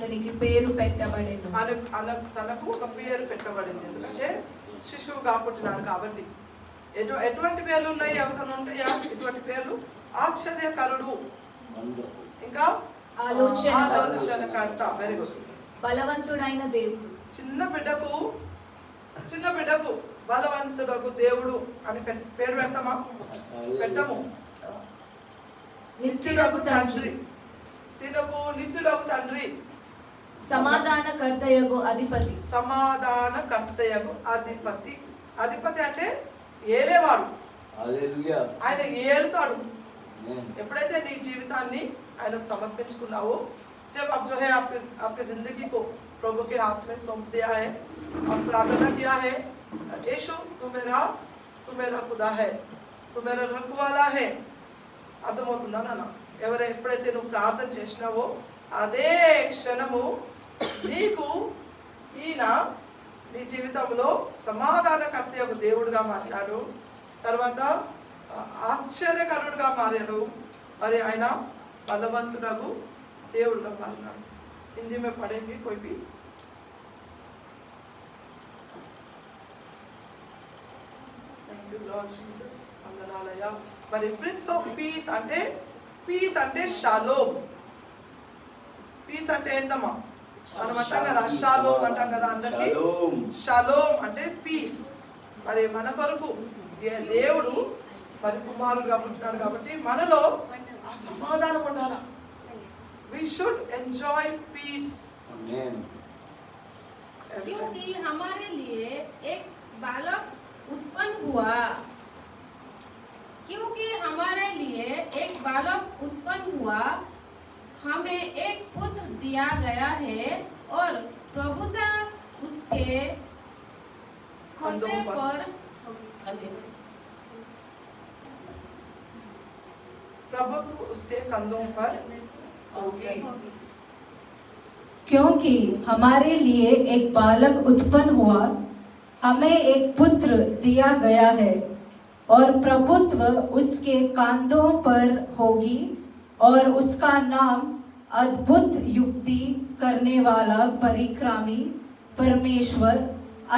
అతనికి పేరు పెట్టబడెను. తనకు ఒక పేరు పెట్టబడింది, ఎందుకంటే శిశువుగా పుట్టినాడు కాబట్టి. ఎటువంటి పేర్లు ఉన్నాయి? ఎవరైనా ఉంటాయా ఇటువంటి పేర్లు? ఆశ్చర్యకరుడు, ఇంకా ఆలోచనకర్త, వెరీ గుడ్, బలవంతుడైన దేవుడు. చిన్న బిడ్డకు బలవంతుడకు దేవుడు అని పేరు పెడతామా? పెట్టము. నిత్యుడగు తండ్రి, తినకు నిత్యుడకు తండ్రి, సమాధానకర్తయగు అధిపతి. సమాధానకర్తయగు అధిపతి. అధిపతి అంటే ఏలేవాడు, ఆయన ఏలుతాడు. ఎప్పుడైతే నీ జీవితాన్ని ఆయనకు సమర్పించుకున్నావో, जब अब जो है आपके जिंदगी को प्रभु के हाथ में सौंप दिया है और प्रार्थना किया है, यीशु तू मेरा खुदा है, तू मेरा रखवाला है, అర్థమవుతుందా నాన్న? ఎప్పుడైతే నువ్వు ప్రార్థన చేసినావో అదే క్షణము నీకు ఈయన నీ జీవితంలో సమాధానకర్త యొక్క దేవుడుగా మాట్లాడు, తర్వాత ఆశ్చర్యకరుడుగా మారాడు, మరి ఆయన బలవంతుడకు దేవుడుగా మారినాడు. హిందీ में पढ़ेंगे कोई भी? Thank you Lord Jesus. వందనాలయ్యా. మరి ప్రిన్స్ ఆఫ్ పీస్ అంటే, పీస్ అంటే షాలోమ్. పీస్ అంటే ఏంటమ్మా? మనం అంటాం కదా షాలోమ్ అంటాం కదా అందరికి. షాలోమ్ అంటే పీస్. మరి మన కొరకు దేవుడు మరి కుమారుడుగా పుట్టినాడు కాబట్టి మనలో ఆ సమాధానం ఉండాలా. We should enjoy peace. Amen. क्योंकि हमारे लिए एक बालक उत्पन्न हुआ, क्योंकि हमारे लिए एक बालक उत्पन्न हुआ, हमें एक पुत्र दिया गया है और प्रभुता उसके कंधे पर प्रभुत्व उसके कंधों पर होगी। क्योंकि हमारे लिए एक बालक उत्पन्न हुआ, हमें एक पुत्र दिया गया है और प्रभुत्व उसके कांधों पर होगी और उसका नाम अद्भुत युक्ति करने वाला, परिक्रामी परमेश्वर,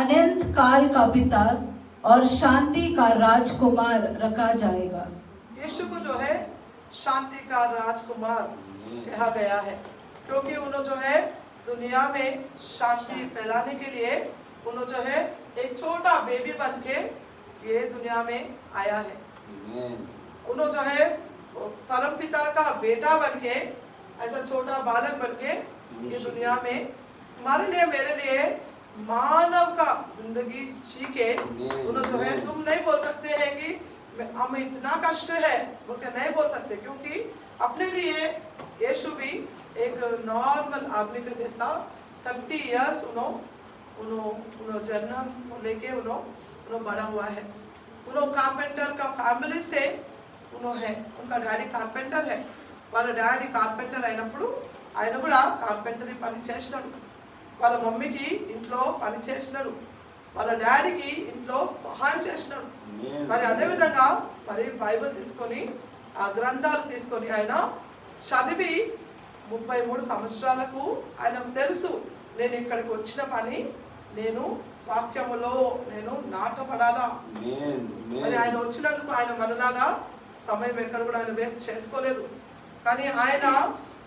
अनंत काल का पिता और शांति का राजकुमार रखा जाएगा। यीशु को जो है शांति का राजकुमार कहा गया है, क्योंकि उन्होंने जो है दुनिया में शांति फैलाने के लिए उन्होंने जो है एक छोटा बेबी बन के ये दुनिया में आया है। उन्होंने जो है परमपिता का बेटा बन के, ऐसा छोटा बालक बन के ये दुनिया में हमारे लिए, मेरे लिए मानव का जिंदगी जी के उन्होंने जो है, तुम नहीं बोल सकते हैं कि हम इतना कष्ट है बोल के नहीं बोल सकते, क्योंकि अपने लिए यीशु भी एक नॉर्मल आदमी के जैसा 30 इयर्स उन्होंने जन्म लेके उन्होंने बड़ा हुआ है। उन्होंने कारपेंटर का फैमिली से उन्होंने, उनका डैडी कारपेंटर है, వాళ్ళ డాడీ కార్పెంటర్ అయినప్పుడు ఆయన కూడా కార్పెంటరీ పని చేసినాడు, వాళ్ళ మమ్మీకి ఇంట్లో పని చేసినాడు, వాళ్ళ డాడీకి ఇంట్లో సహాయం చేసినాడు. మరి అదేవిధంగా మరి బైబిల్ తీసుకొని ఆ గ్రంథాలు తీసుకొని ఆయన చదివి 33 సంవత్సరాలకు ఆయనకు తెలుసు నేను ఇక్కడికి వచ్చిన పని, నేను వాక్యములో నేను నాటపడాలా. మరి ఆయన వచ్చినందుకు ఆయన మనలాగా సమయం ఎక్కడ కూడా ఆయన వేస్ట్ చేసుకోలేదు. కానీ ఆయన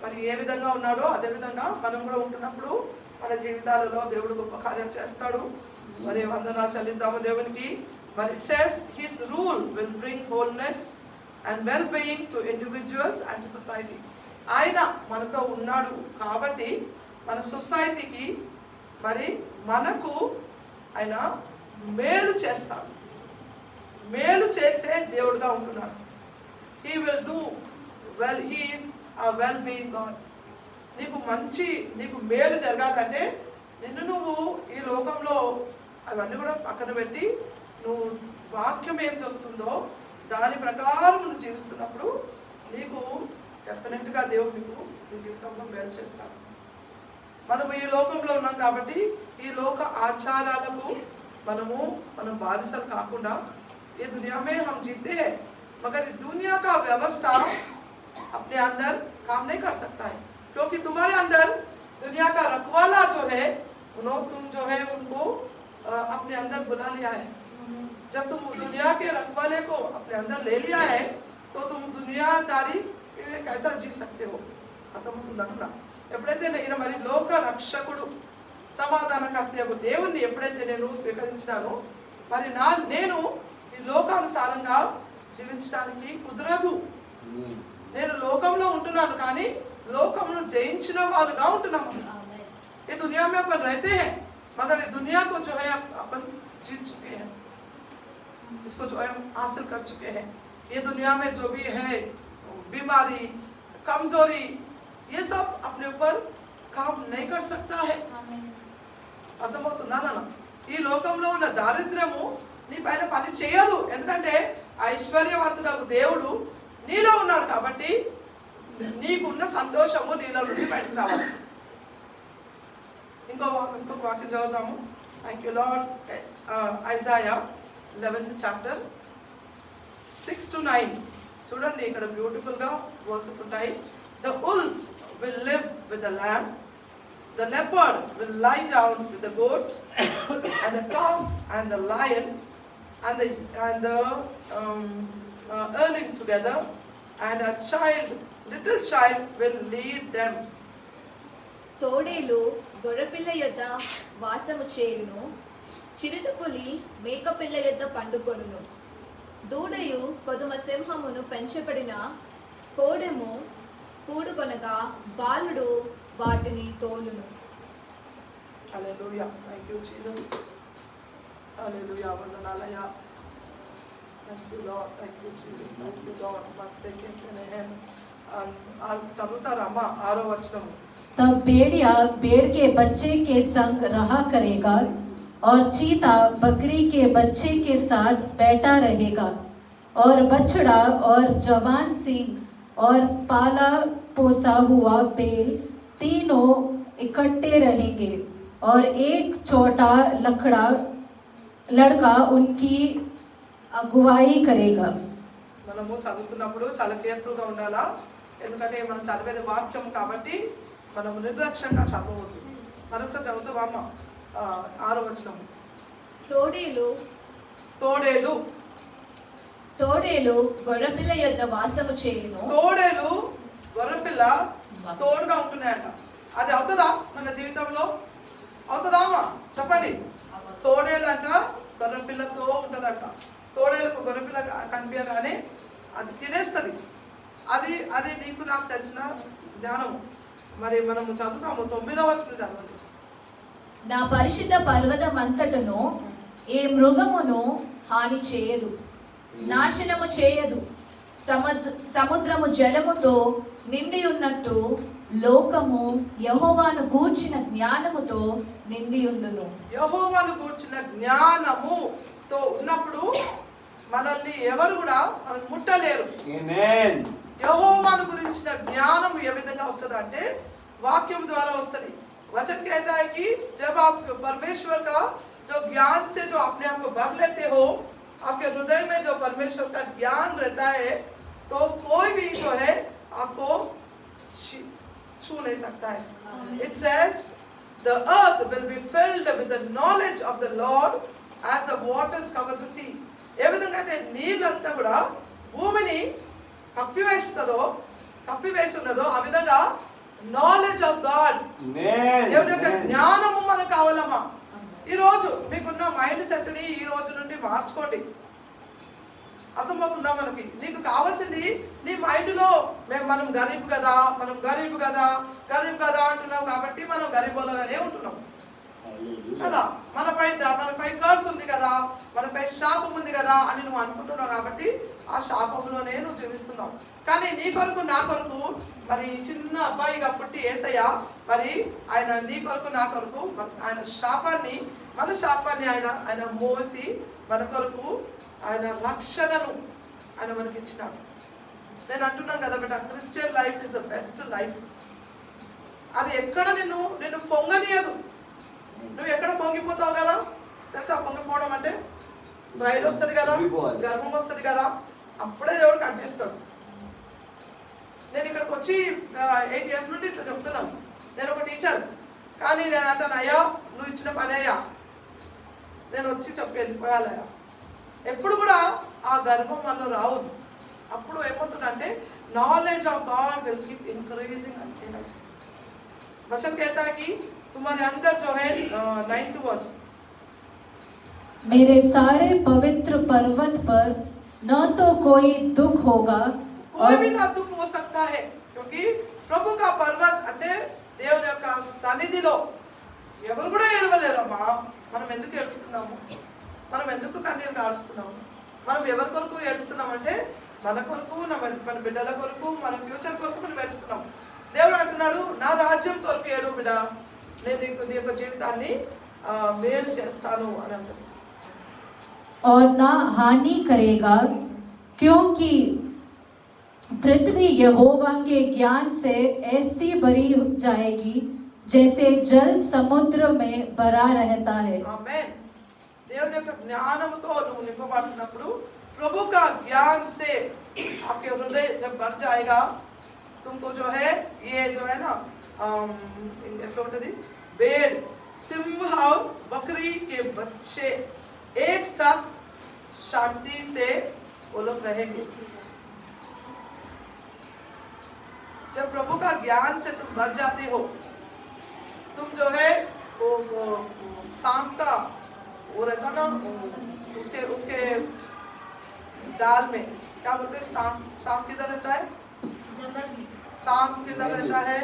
మరి ఏ విధంగా ఉన్నాడో అదే విధంగా మనం కూడా ఉంటున్నప్పుడు మన జీవితాలలో దేవుడు గొప్ప కార్యం చేస్తాడు. మరి వందనాలు చెల్లిద్దాము దేవునికి. మరి it says his rule will bring wholeness and well-being to individuals and to society. ఆయన మనతో ఉన్నాడు కాబట్టి మన సొసైటీకి మరి మనకు ఆయన మేలు చేస్తాడు, మేలు చేసే దేవుడుగా ఉంటున్నాడు. he will do well, he is a well-being God. నీకు మేలు జరగాలంటే నువ్వు ఈ లోకంలో అవన్నీ కూడా పక్కన పెట్టి నువ్వు వాక్యం ఏం చెప్తుందో దాని ప్రకారం నువ్వు జీవిస్తున్నప్పుడు నీకు డెఫినెట్గా దేవుడు నీకు నీ జీవితంలో మేలు చేస్తాడు. మనం ఈ లోకంలో ఉన్నాం కాబట్టి ఈ లోక ఆచారాలకు మనం బానిసలు కాకుండా ये दुनिया में हम जीते हैं, मगर दुनिया का व्यवस्था अपने अंदर काम नहीं कर सकता है, क्योंकि तुम्हारे अंदर दुनिया का रखवाला जो है तुम जो है उनको अपने अंदर बुला लिया है। जब तुम दुनिया के रखवाले को अपने अंदर ले लिया है तो तुम दुनियादारी कैसा जी सकते हो? అర్థమవుతుందన్న ఎప్పుడైతే నేను మరి లోక రక్షకుడు సమాధానకర్త దేవుణ్ణి ఎప్పుడైతే నేను స్వీకరించినానో మరి నేను ఈ లోకానుసారంగా జీవించడానికి కుదరదు। నేను లోకంలో ఉంటున్నాను కానీ లోకమును జయించిన వారుగా ఉంటున్నాము। ये दुनिया में अपन रहते हैं मगर ये दुनिया को जो है अपन जीत चुके हैं, इसको जो है हम हासिल कर चुके हैं। ये दुनिया में जो भी है बीमारी कमजोरी ये सब अपने ऊपर काम नहीं कर सकता है। అర్థమవుతుందా? ఈ లోకంలో ఉన్న దారిద్ర్యము నీ పైన పని చేయదు, ఎందుకంటే ఐశ్వర్యవంతుడు దేవుడు నీలో ఉన్నాడు కాబట్టి నీకున్న సంతోషము నీలో నుండి బయటకు రావాలి। ఇంకొక వాక్యం చదువుతాము। Thank you lord. Isaiah 11th chapter 6 to 9 చూడండి, ఇక్కడ బ్యూటిఫుల్గా వర్సెస్ ఉంటాయి। The wolf will live with the lamb, the leopard will lie down with the goat, and the calf and the lion and the erling together, and a little child will lead them. తోడేలు గొర్రెపిల్ల యొద్ద వాసము చేయును, చిరుతపులి మేకపిల్ల యొద్ద పండుకొనును, దూడయు కొదుమ సింహమును పెంచబడిన కోడెము కూడుకొనగా బాలుడు వాటిని తోలును। Hallelujah, thank you Jesus, hallelujah, వందనాలయ్యా, thank you Lord, thank you Jesus, thank you Lord. చదువుతారమ్మా 6వ వచనము। तब भेड़िया भेड़ के बच्चे के संग रहा करेगा और चीता बकरी के बच्चे के साथ बैठा रहेगा, और बछड़ा और जवान सिंह और पाला पोसा हुआ बैल तीनों इकट्ठे रहेंगे, और एक छोटा लड़का उनकी अगुवाई करेगा। మనము చదువుతున్నప్పుడు చాలా కేర్ఫుల్గా ఉండాలా, ఎందుకంటే మనం చదివేది వాక్యం కాబట్టి మనము నిర్లక్ష్యంగా చదవవద్దు। మరొకసారి చదువుతామా 6వ వచనం। తోడేలు గొర్రెపిల్ల యొద్ద వాసము చేయును, తోడేలు గొర్రెపిల్ల తోడుగా ఉంటున్నాయంట। అది అవుతుందా మన జీవితంలో? అవుతుందా అమ్మా చెప్పండి? తోడేలు అంట గొర్రెపిల్లతో ఉంటుందంట। తోడేలకు గొర్రెపిల్ల కనిపించగానే అది తినేస్తుంది। అది నీకు నాకు తెలిసిన జ్ఞానం। మరి మనము చదువుతాము 9వ వచనం చదవండి। నా పరిశుద్ధ పర్వతమంతటను ఏ మృగమును హాని చేయదు, నాశనము చేయదు, సముద్రము జలముతో నిండి ఉన్నట్టు లోకము యెహోవాను గూర్చిన జ్ఞానముతో నిండి ఉండును। యెహోవాను గూర్చిన జ్ఞానముతో ఉన్నప్పుడు మనల్ని ఎవరు కూడా మనం ముట్టలేరు। ఆమేన్। యెహోవాను గురించిన జ్ఞానం ఏ విధంగా వస్తుంది అంటే వాక్యం ద్వారా వస్తుంది। वचन कहता है कि जब आप परमेश्वर का जो ज्ञान से जो अपने आप को भर लेते हो, आपके हृदय में जो परमेश्वर का ज्ञान रहता है, तो कोई भी जो है आपको छू नहीं सकता है। It says the earth will be filled with the knowledge of the Lord as the waters cover the sea. ఏ విధంగా అయితే నీళ్ళంతా కూడా భూమిని కప్పివేసి ఉన్నదో ఆ విధంగా నాలెడ్జ్ ఆఫ్ గాడ్, దేవుని యొక్క జ్ఞానము మనకు కావాలమ్మా। ఈ రోజు మీకున్న మైండ్ సెట్ ని ఈ రోజు నుండి మార్చుకోండి। అర్థమవుతుందా? మనకి నీకు కావాల్సింది నీ మైండ్ లో మనం గరీబ్ కదా అంటున్నావు కాబట్టి మనం గరీబోలుగానే ఉంటున్నాం కదా, మనపై కర్స్ ఉంది కదా, మనపై శాపం ఉంది కదా అని నువ్వు అనుకుంటున్నావు కాబట్టి ఆ శాపంలోనే నువ్వు జీవిస్తున్నావు। కానీ నీ కొరకు నా కొరకు మరి చిన్న అబ్బాయిగా పుట్టి యేసయ్య మరి ఆయన నీ కొరకు నా కొరకు ఆయన మన శాపాన్ని ఆయన మోసి మన కొరకు ఆయన రక్షణను ఆయన మనకి ఇచ్చినాడు। నేను అంటున్నాను కదా బిడ్డ, Christian life is the best life. అది ఎక్కడ నిన్ను పొంగనీయదు। నువ్వు ఎక్కడ పొంగిపోతావు కదా తెలుసా? పొంగిపోవడం అంటే బ్రైడ్ వస్తుంది కదా, గర్భం వస్తుంది కదా, అప్పుడే దేవుడు కట్ చేస్తాడు। నేను ఇక్కడికి వచ్చి 8 years నుండి ఇట్లా చెప్తున్నాను। నేను ఒక టీచర్, కానీ నేను అంటాను అయ్యా నువ్వు ఇచ్చిన పని అయ్యా, నేను వచ్చి చెప్పి వెళ్ళిపోయాలయ్యా. ఎప్పుడు కూడా ఆ గర్వం మనలో రావద్దు. అప్పుడు ఏమవుతుందంటే knowledge of God will keep increasing in us. वचन कहता है कि तुम्हारे अंदर जो है 9th वर्स, मेरे सारे पवित्र पर्वत पर न तो कोई दुख होगा कोई भी ना दुख हो सकता है, क्योंकि ప్రభు का पर्वत అంటే దేవుని యొక్క సన్నిధిలో ఎవరు కూడా ఏడవలేరమ్మా. మనం ఎందుకు ఏడుస్తున్నాము? మనం ఎందుకు కన్నీరు కారుస్తున్నాము? మనం ఎవరి కొరకు ఏడుస్తున్నామంటే మన కొరకు, మన బిడ్డల కొరకు, మన ఫ్యూచర్ కొరకు మనం ఏడుస్తున్నాం. దేవుడు అంటున్నాడు నా రాజ్యం కొరకు ఏడు బిడ్డ, నేను నీ యొక్క జీవితాన్ని మేలు చేస్తాను అని అంటాడు. और ना हानि करेगा, क्योंकि पृथ्वी यहोवा के ज्ञान से ऐसी भरी जाएगी जैसे जल समुद्र में भरा रहता है. आमेन. దేవుని యొక్క జ్ఞానంతో నువ్వు నింపబడుతున్నప్పుడు प्रभु का ज्ञान से आपके हृदय जब भर जाएगा, तुमको जो है ये जो है ना भेड़, सिंह और बकरी के बच्चे एक साथ शांति से वो लोग रहेंगे. जब प्रभु का ज्ञान से तुम भर जाते हो, तुम जो है वो शाम का वो रहता ना उसके दाल में क्या बोलते हैं, शाम किधर रहता है, शाम किधर रहता है,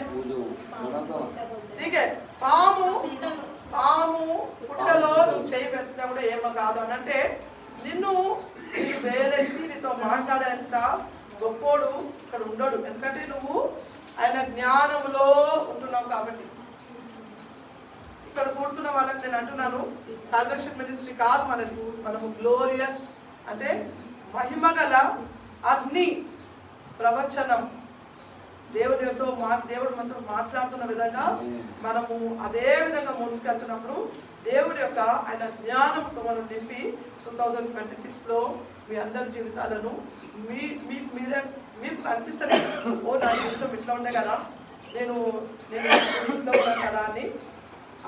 ठीक है. పాము పుట్టలో నువ్వు చేయి పెట్టినప్పుడు ఏమో కాదు అని అంటే నిన్ను వేరే నీతో మాట్లాడేంత గొప్పోడు ఇక్కడ ఉండడు. ఎందుకంటే నువ్వు ఆయన జ్ఞానంలో ఉంటున్నావు కాబట్టి. ఇక్కడ కూర్చున్న వాళ్ళకి నేను అంటున్నాను, సాల్వేషన్ మినిస్ట్రీ కాదు మనది, మనము గ్లోరియస్ అంటే మహిమగల అగ్ని ప్రవచనం. దేవుడు మనతో మాట్లాడుతున్న విధంగా మనము అదే విధంగా ముందుకెళ్తున్నప్పుడు దేవుడి యొక్క ఆయన జ్ఞానంతో మనం నింపి 2026లో మీ అందరి జీవితాలను మీకు అనిపిస్తుంది ఓ నా జీవితం ఇట్లా ఉండే కదా, నేను ఇట్లా ఉన్నాను కదా అని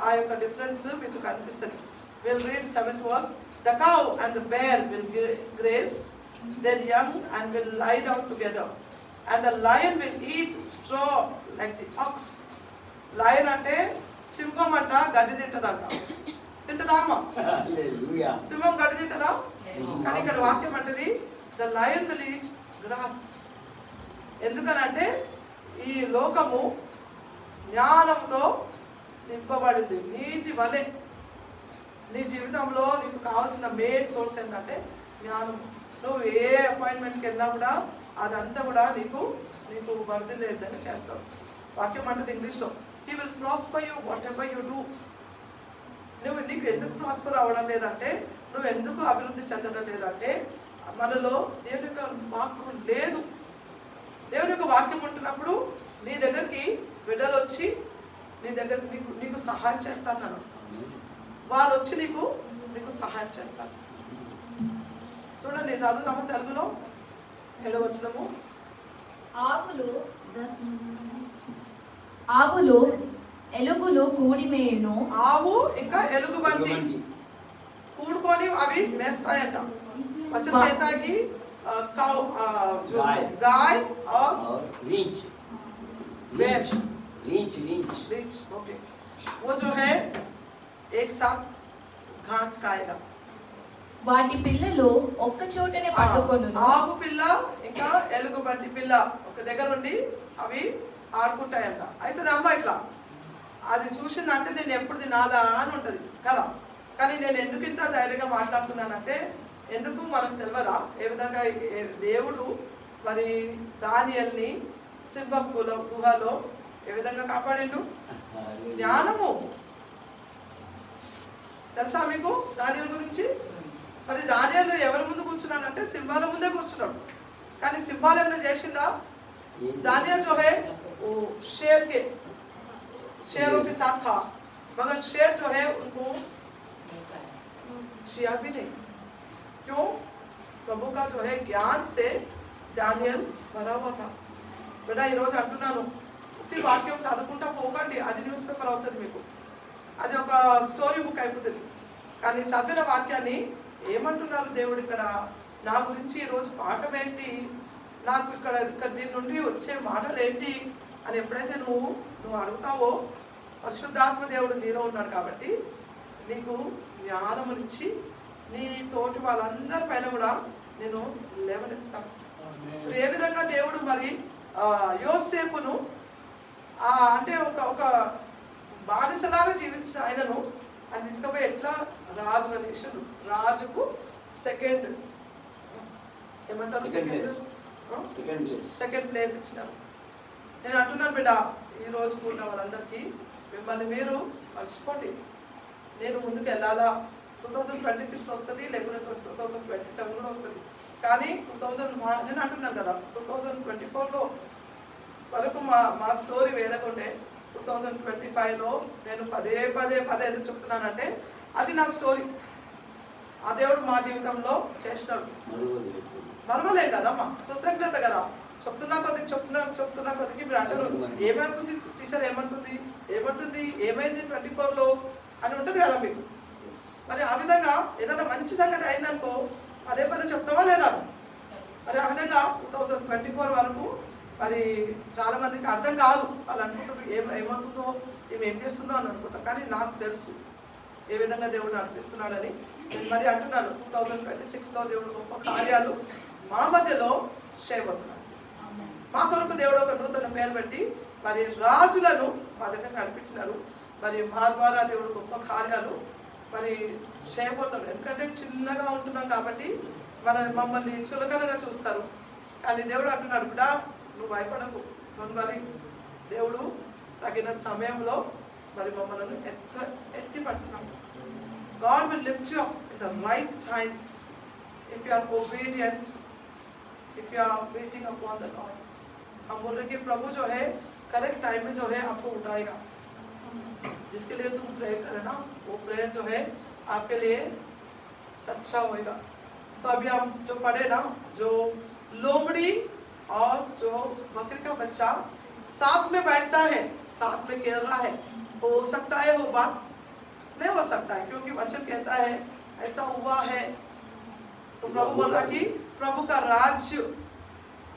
ఆ యొక్క డిఫరెన్స్ మీకు కనిపిస్తుంది. We'll read 7th verse. The cow and the bear will graze their young and will lie down together, and the lion will eat straw like the ox. Lion అంటే సింహం అంట గడ్డి తింటదంట. తింటదామా? సింహం గడ్డి తింటదా? కానీ ఇక్కడ వాక్యం అంటది the lion will eat grass. ఎందుకనంటే ఈ లోకము జ్ఞానంతో నింపబడింది. నీటి వలె నీ జీవితంలో నీకు కావాల్సిన మెయిన్ సోర్స్ ఏంటంటే జ్ఞానం. నువ్వు ఏ అపాయింట్మెంట్కి వెళ్ళినా కూడా అదంతా కూడా నీకు వరద లేదని చేస్తావు. వాక్యం అంటది ఇంగ్లీష్లో he will prosper you what ever you do. నీకు ఎందుకు ప్రాస్పర్ అవ్వడం లేదంటే, నువ్వు ఎందుకు అభివృద్ధి చెందడం లేదంటే మనలో దేవుని యొక్క వాక్యం లేదు. దేవుని యొక్క వాక్యం ఉంటున్నప్పుడు నీ దగ్గరికి బిడ్డలు వచ్చి నీ దగ్గరికి నీకు సహాయం చేస్తాను. నన్ను వాళ్ళు వచ్చి నీకు సహాయం చేస్తారు. చూడండి చదువుతాము తెలుగులో 7వ వచనము. ఆవులు ఎలుగులు కూడిమేయును. ఆవు ఇంకా ఎలుగుబంటి కూడుకొని అవి మేస్తాయంట. वचन कहता है कि गाय और रीछ, ओके, वो जो है एक साथ घास खाएगा. వాటి పిల్లలు ఒక్క చోటనే పట్టుకొనును. ఆవు పిల్ల ఇంకా ఎలుగుబంటి పిల్ల ఒక దగ్గర ఉండి అవి ఆడుకుంటాయంట. అయితే అమ్మ ఇట్లా అది చూసిందంటే నేను ఎప్పుడు తినాలా అని ఉంటుంది కదా. కానీ నేను ఎందుకు ఇంత ధైర్యంగా మాట్లాడుతున్నానంటే ఎందుకు మనకు తెలియదా ఏ విధంగా దేవుడు మరి దానియల్ని సింహం గుహలో ఏ విధంగా కాపాడిండు. జ్ఞానము తెలుసా మీకు దానియల్ గురించి? మరి దానియల్ ఎవరి ముందు కూర్చున్నాడంటే సింహాల ముందే కూర్చున్నాడు. కానీ సింహాలు ఏమైనా చేసిందా? दानियल जो है वो शेरों के साथ था, मगर शेर जो है उनको छिया भी नहीं. क्यों? प्रभु का जो है ज्ञान से दानियल भरा हुआ था. बेटा ఈ రోజు అంటున్నాను ఉట్టి వాక్యం చదువుకుంటా పోకండి, అది న్యూస్ పేపర్ అవుతుంది మీకు, అది ఒక స్టోరీ బుక్ అయిపోతుంది. కానీ చదివిన వాక్యాన్ని ఏమంటున్నారు దేవుడు ఇక్కడ నా గురించి ఈరోజు పాఠం ఏంటి, నాకు ఇక్కడ దీని నుండి వచ్చే మాటలు ఏంటి అని ఎప్పుడైతే నువ్వు అడుగుతావో పరిశుద్ధాత్మ దేవుడు నీలో ఉన్నాడు కాబట్టి నీకు జ్ఞానమునిచ్చి నీ తోటి వాళ్ళందరి పైన కూడా నేను లేవనెత్తుతాను. ఏ విధంగా దేవుడు మరి యోసేపును అంటే ఒక బానిసలాగా జీవించిన ఆయనను అది తీసుకుపోయి ఎట్లా రాజుగా చేశాడు. రాజుకు సెకండ్ ఏమంటారు, సెకండ్ ప్లేస్ ఇచ్చినారు. నేను అంటున్నాను బిడ్డ, ఈ రోజుకు ఉన్న వాళ్ళందరికీ మిమ్మల్ని మీరు మర్చిపోండి. నేను ముందుకు వెళ్ళాలా, 2026 వస్తుంది, లేకుంటే 2027 కూడా వస్తుంది. కానీ నేను అంటున్నాను కదా 2024లో వరకు మా స్టోరీ వేరేకుండే. 2025లో నేను పదే ఎందుకు చెప్తున్నానంటే అది నా స్టోరీ. ఆ దేవుడు మా జీవితంలో చేసినాడు, మరవలే కదమ్మా, కృతజ్ఞత కదా. చెప్తున్నా కొద్దికి మీరు అంటారు ఏమంటుంది టీచర్, ఏమంటుంది ఏమైంది 24లో అని ఉంటుంది కదా మీకు. మరి ఆ విధంగా ఏదైనా మంచి సంగతి అయిందనుకో పదే చెప్తావా లేదా? మరి ఆ విధంగా 2024 వరకు మరి చాలా మందికి అర్థం కాదు. వాళ్ళు అనుకుంటారు ఏమవుతుందో ఏం చేస్తుందో అని అనుకుంటారు. కానీ నాకు తెలుసు ఏ విధంగా దేవుడు నడిపిస్తున్నాడని. నేను మరి అంటున్నాను 2026లో దేవుడు గొప్ప కార్యాలు మా మధ్యలో చేయబోతున్నాడు. మా కొరకు దేవుడు ఒక నూతన పేరు పెట్టి మరి రాజులను మా దగ్గర నడిపించినాడు. మరి మా ద్వారా దేవుడు గొప్ప కార్యాలు మరి చేయబోతాడు. ఎందుకంటే చిన్నగా ఉంటున్నాం కాబట్టి మమ్మల్ని చులకనగా చూస్తారు. కానీ దేవుడు అంటున్నాడు బిడ్డ నువ్వు భయపడకు, మరి దేవుడు తగిన సమయంలో మరి మమ్మల్ని ఎత్తి పడుతున్నాడు. God will lift you up in the right time if you are obedient, if you are waiting upon the Lord. हम बोल रहे कि प्रभु जो है करेक्ट टाइम में जो है आपको उठाएगा. जिसके लिए तुम प्रेयर करे ना वो प्रेयर जो है आपके लिए सच्चा होएगा. सो अभी हम जो पढ़े ना, जो लोमड़ी और जो बकरी का बच्चा साथ में बैठता है, साथ में खेल रहा है, हो सकता है वो बात नहीं हो सकता है क्योंकि वचन कहता है ऐसा हुआ है. तो प्रभु बोल रहा कि प्रभु का राज्य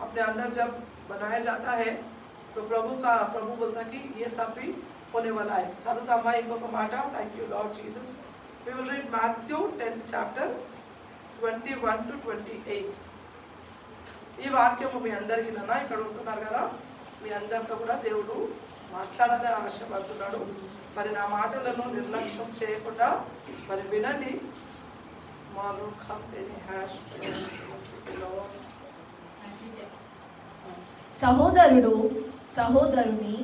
अपने अंदर जब बनाया जाता है तो प्रभु बोलता कि ये सब भी होने वाला है. చదువుతా అమ్మా ఇంకొక మాట. Thank you Lord Jesus. We will read Matthew 10th chapter 21 to 28. ఈ వాక్యము మీ అందరికీ నాన్న ఇక్కడ ఉంటున్నారు కదా, మీ అందరితో కూడా దేవుడు మాట్లాడాలని ఆశపడుతున్నాడు. మరి నా మాటలను నిర్లక్ష్యం చేయకుండా మరి వినండి. సహోదరుడు సహోదరుని,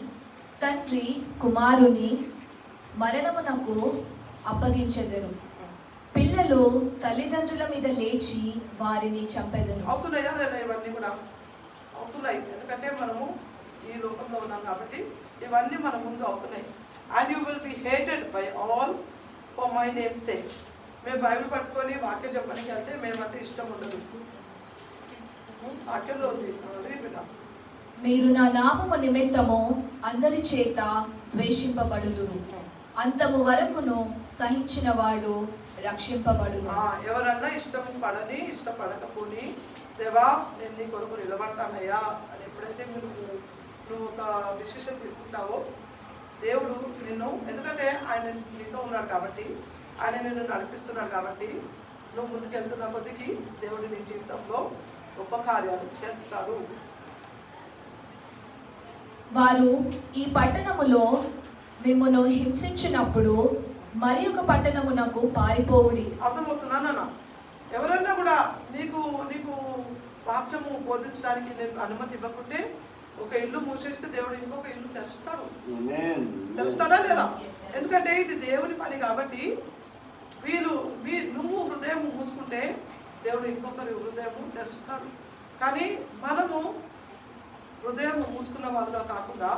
తండ్రి కుమారుని మరణమునకు అప్పగించెదరు. పిల్లలు తల్లిదండ్రుల మీద లేచి వారిని చంపెదరు. అవుతున్నాయా లేదా? ఇవన్నీ కూడా అవుతున్నాయి. ఎందుకంటే మనము ఈ లోకంలో ఉన్నాం కాబట్టి ఇవన్నీ మన ముందు అవుతున్నాయి. And you will be hated by all for my name sake. మేము బైబిల్ పట్టుకొని వాక్యం చెప్పడానికి వెళ్తే మేమంటే ఇష్టం ఉండదు. వాక్యంలో ఉంది బిడ్డ, మీరు నా నామము నిమిత్తము అందరి చేత ద్వేషింపబడుదురు, అంతము వరకును సహించిన వాడు రక్షింపబడును. ఎవరన్నా ఇష్టపడకపోని దేవా నేను నీ కొరకు నిలబడతానయ్యా అని ఎప్పుడైతే నువ్వు ఒక డిసిషన్ తీసుకుంటావో దేవుడు నిన్ను, ఎందుకంటే ఆయన నీతో ఉన్నాడు కాబట్టి, ఆయన నిన్ను నడిపిస్తున్నాడు కాబట్టి నువ్వు ముందుకెళ్తున్న కొద్దికి దేవుడు నీ జీవితంలో గొప్ప కార్యాలు చేస్తాడు. వారు ఈ పట్టణములో మిమ్మును హింసించినప్పుడు మరి ఒక పట్టణమునకు పారిపోవుడి. అర్థమవుతున్నా నాన్న? ఎవరన్నా కూడా నీకు వాక్యము బోధించడానికి నేను అనుమతి ఇవ్వకుంటే ఒక ఇల్లు మూసేస్తే దేవుడు ఇంకొక ఇల్లు తెరుస్తాడా లేదా? ఎందుకంటే ఇది దేవుని పని కాబట్టి నువ్వు హృదయం మూసుకుంటే దేవుడు ఇంకొకరి హృదయం తెరుస్తాడు. కానీ మనము హృదయం మూసుకున్న వాళ్ళగా కాకుండా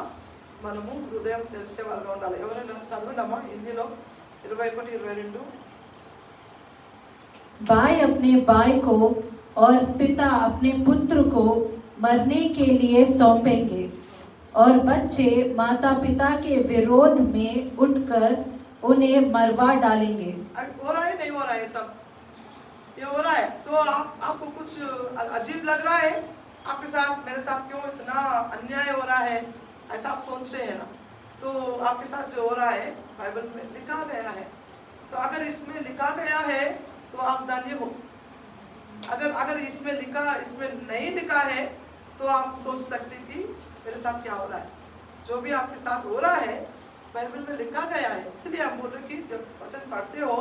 మనము హృదయం తెరిచే వాళ్ళగా ఉండాలి. ఎవరైనా చదవండమ్మా హిందీలో 21-22. भाई अपने भाई को और पिता अपने पुत्र को मरने के लिए सौंपेंगे और बच्चे माता पिता के विरोध में उठकर उन्हें मरवा डालेंगे। अब हो रहा है नहीं हो रहा है सब? ये हो रहा है तो आपको कुछ अजीब लग रहा है? आपके साथ मेरे साथ क्यों इतना अन्याय हो रहा है ऐसा आप सोच रहे हैं ना? तो आपके साथ जो हो रहा है बाइबल में लिखा गया है। तो अगर इसमें लिखा गया है तो आप धन्य हो। अगर इसमें नहीं लिखा है तो आप सोच सकते कि मेरे साथ क्या हो रहा है। जो भी आपके साथ हो रहा है बाइबल में लिखा गया है, इसलिए हम बोल रहे कि जब वचन पढ़ते हो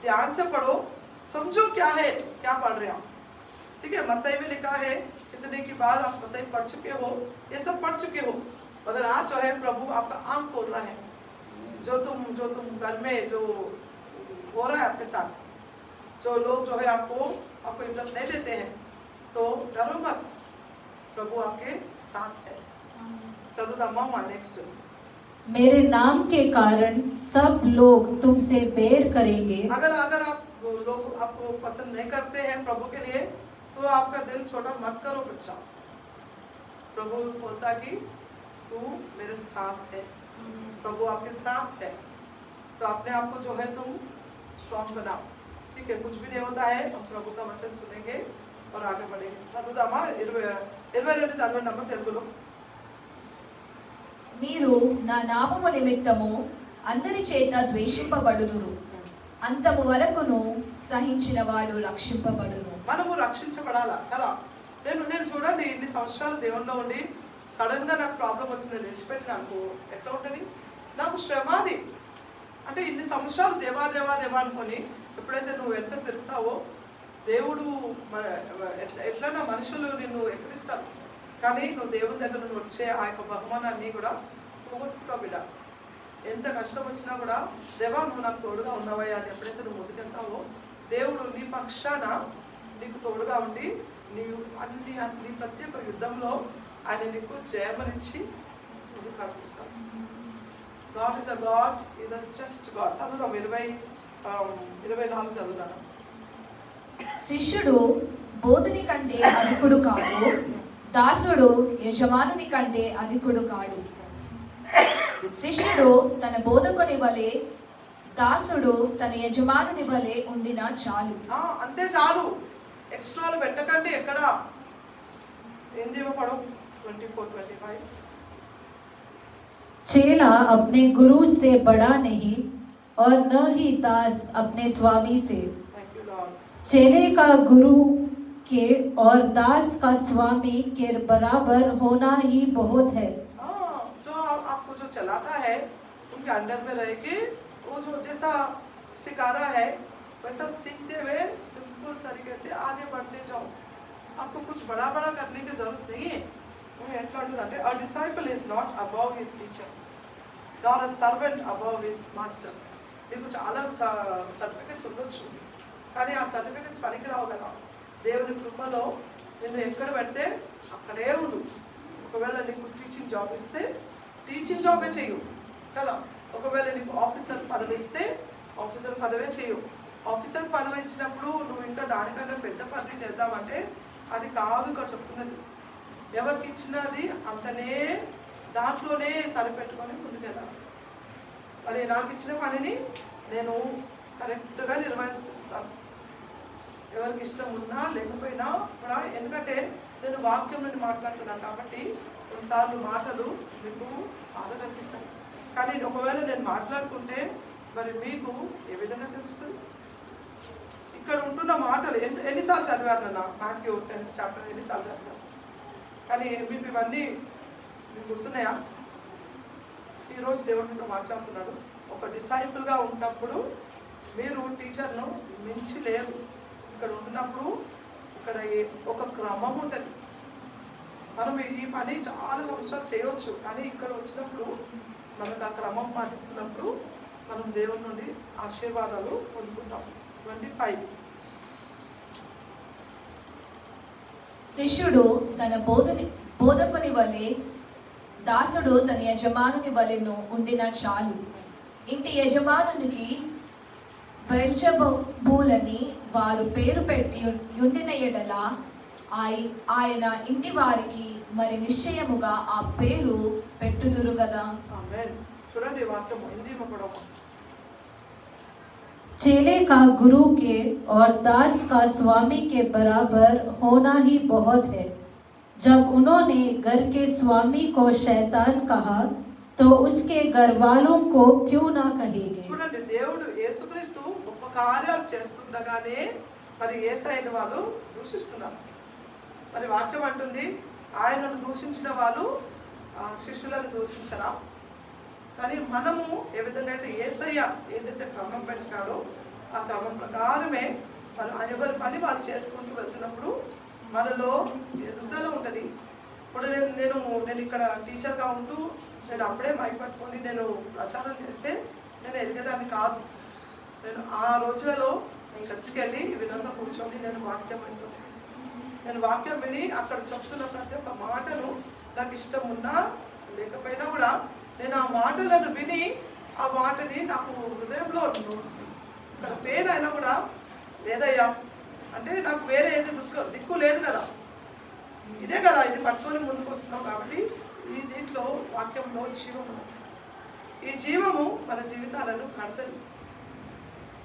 ध्यान से पढ़ो, समझो क्या है, क्या पढ़ रहे हो। ठीक है, मत्ती में लिखा है कितने की बार आप मत्ती पढ़ चुके हो, ये सब पढ़ चुके हो, मगर आज जो है प्रभु आपका आंख खोल रहा है। जो तुम घर में जो हो रहा है आपके साथ, जो लोग जो है आपको इज्जत नहीं देते हैं, तो डरो मत, प्रभु आपके साथ है। चलो मामा नेक्स्ट। मेरे नाम के कारण सब लोग तुमसे बैर करेंगे। अगर आप लोग आपको पसंद नहीं करते हैं प्रभु के लिए, तो आपका दिल छोटा मत करो बच्चा। प्रभु बोलता कि तू मेरे साथ है, प्रभु आपके साथ है, तो अपने आप को जो है तुम स्ट्रॉन्ग बनाओ। ठीक है, कुछ भी नहीं होता है, हम प्रभु का वचन सुनेंगे और आगे बढ़ेंगे। చదువుదామా 22 చదవండి అమ్మ తెలుగులో। మీరు నా నామము నిమిత్తము అందరి చేత ద్వేషింపబడుదురు, అంతము వరకును సహించిన వాడు రక్షింపబడును. మనము రక్షించబడాలా కదా? నేను చూడండి ఇన్ని సంవత్సరాలు దేవునిలో ఉండి సడన్గా నాకు ప్రాబ్లం వచ్చింది, విడిచిపెట్టి నాకు ఎట్లా ఉంటుంది? నాకు శ్రమాది అంటే ఇన్ని సంవత్సరాలు దేవా దేవా దేవా అనుకొని ఎప్పుడైతే నువ్వు వెంట తిరుగుతావో దేవుడు ఎట్లన్నా మనుషులు నిన్ను ఎక్కిరిస్తారు, కానీ నువ్వు దేవుని దగ్గర నుండి వచ్చే ఆ యొక్క బహుమానాన్ని కూడా పోగొట్టుకుంటావు బిడ్డ. ఎంత కష్టం వచ్చినా కూడా దేవా నువ్వు నాకు తోడుగా ఉన్నావయ్యా అని ఎప్పుడైతే నువ్వు ముందుకెళ్తావో దేవుడు నీ పక్షాన నీకు తోడుగా ఉండి నీ ప్రతి ఒక్క యుద్ధంలో ఆయన నీకు జయమనిచ్చి ముందుకు నడిపిస్తాడు. God is a God, is a just God. చదువుదాం 24 చదువుదాం. శిష్యుడు బోధుని కంటే అధికుడు కాడు, దాసుడు యజమానుని కంటే అధికుడు కాడు. శిష్యుడు తన బోధకుని వలె, దాసుడు తన యజమానుని వలె ఉండినా చాలు. అంతే చాలు, ఎక్స్ట్రాలు పెట్టకండి. ఎక్కడ ఏందేమో పడవు. 24-25 चेला अपने गुरु से बड़ा नहीं और न ही दास अपने स्वामी से। चेले का गुरु के और दास का स्वामी के बराबर होना ही बहुत है। जो आपको जो चलाता है उनके अंडर में रह के वो जो जैसा सिखा रहा है वैसा सीखते हुए सिंपल तरीके से आगे बढ़ते जाओ। आपको कुछ बड़ा बड़ा करने की जरूरत नहीं है. A disciple is not above his teacher, nor a servant above his master. నీకు చాలా సర్టిఫికెట్స్ ఉండొచ్చు, కానీ ఆ సర్టిఫికెట్స్ పనికిరావు కదా. దేవుని కృపలో నిన్ను ఎక్కడ పెడితే అక్కడే ఉండు. ఒకవేళ నీకు టీచింగ్ జాబ్ ఇస్తే టీచింగ్ జాబే చేయు కదా. ఒకవేళ నీకు ఆఫీసర్ పదవి ఇస్తే ఆఫీసర్ పదవే చేయు. ఆఫీసర్ పదవి ఇచ్చినప్పుడు నువ్వు ఇంకా దానికన్నా పెద్ద పదవి చేద్దామంటే అది కాదు ఇక్కడ చెప్తున్నది. ఎవరికి ఇచ్చినది అంతనే దాంట్లోనే సరిపెట్టుకొని ముందుకెళ్ళాలి. మరి నాకు ఇచ్చిన పనిని నేను కరెక్ట్గా నిర్వహిస్తాను. ఎవరికి ఇష్టం ఉన్నా లేకపోయినా కూడా, ఎందుకంటే నేను వాక్యం నుండి మాట్లాడుతున్నాను కాబట్టి కొన్నిసార్లు మాటలు మీకు బాధ కనిపిస్తాయి. కానీ ఒకవేళ నేను మాట్లాడుకుంటే మరి మీకు ఏ విధంగా తెలుస్తుంది? ఇక్కడ ఉంటున్న మాటలు ఎన్నిసార్లు చదివాను మాథ్యూ 10th చాప్టర్ ఎన్నిసార్లు చదివాను, కానీ మీకు ఇవన్నీ మీకు గుర్తున్నాయా? ఈరోజు దేవుడు మీతో మాట్లాడుతున్నాడు. ఒక డిసైపుల్గా ఉన్నప్పుడు మీరు టీచర్ను మించి లేరు. ఇక్కడ ఉంటున్నప్పుడు ఇక్కడ ఒక క్రమం ఉంటుంది. మనం ఈ పని చాలా సంవత్సరాలు చేయవచ్చు, కానీ ఇక్కడ వచ్చినప్పుడు మనకు ఆ క్రమం పాటిస్తున్నప్పుడు మనం దేవుని నుండి ఆశీర్వాదాలు పొందుకుంటాం. 25 శిష్యుడు తన బోధకుని వలె, దాసుడు తన యజమానుని వలెను ఉండిన చాలు. ఇంటి యజమానునికి బెల్జెబూలని వారు పేరు పెట్టి ఉండిన ఎడల ఆయన ఇంటి వారికి మరి నిశ్చయముగా ఆ పేరు పెట్టుదురు కదా. ఆమేన్. చూడండి వాక్యం హిందీ में पढ़ो. चेले का गुरु के और दास का स्वामी के बराबर होना ही बहुत है. जब उन्होंने घर के स्वामी को शैतान कहा तो उसके घर वालों को क्यों ना कहेंगे. చూడండి దేవుడు యేసుక్రీస్తు గొప్ప కార్యాలు చేస్తుండగానే మరి యేసయ్యని వాళ్ళు దూషిస్తున్నారు. మరి వాక్యం అంటుంది ఆయనను దూషించిన వాళ్ళు శిష్యులను దూషించరా. కానీ మనము ఏ విధంగా అయితే యేసయ్య ఏదైతే క్రమం పెట్టాడో ఆ క్రమం ప్రకారమే మనం ఎవరి పని వాళ్ళు చేసుకుంటూ వెళ్తున్నప్పుడు మనలో ఎదుగుదల ఉంటుంది. ఇప్పుడు నేను ఇక్కడ టీచర్గా ఉంటూ నేను అప్పుడే మైక్ పట్టుకొని నేను ప్రచారం చేస్తే నేను ఎదిగేదాన్ని కాదు. నేను ఆ రోజులలో చర్చికి వెళ్ళి ఈ విధంగా కూర్చొని నేను వాక్యం వింటున్నాను. నేను వాక్యం విని అక్కడ చెప్తున్న ప్రతి ఒక్క మాటను నాకు ఇష్టం ఉన్నా లేకపోయినా కూడా నేను ఆ మాటలను విని ఆ మాటని నాకు హృదయంలో ఇక్కడ పెయిన్ అయినా కూడా లేదయ్యా అంటే నాకు వేరే ఏది దిక్కు లేదు కదా, ఇదే కదా ఇది పట్టుకొని ముందుకు వస్తున్నాం. కాబట్టి ఈ దీంట్లో వాక్యంలో జీవం ఉంది. ఈ జీవము మన జీవితాలను కడుతుంది.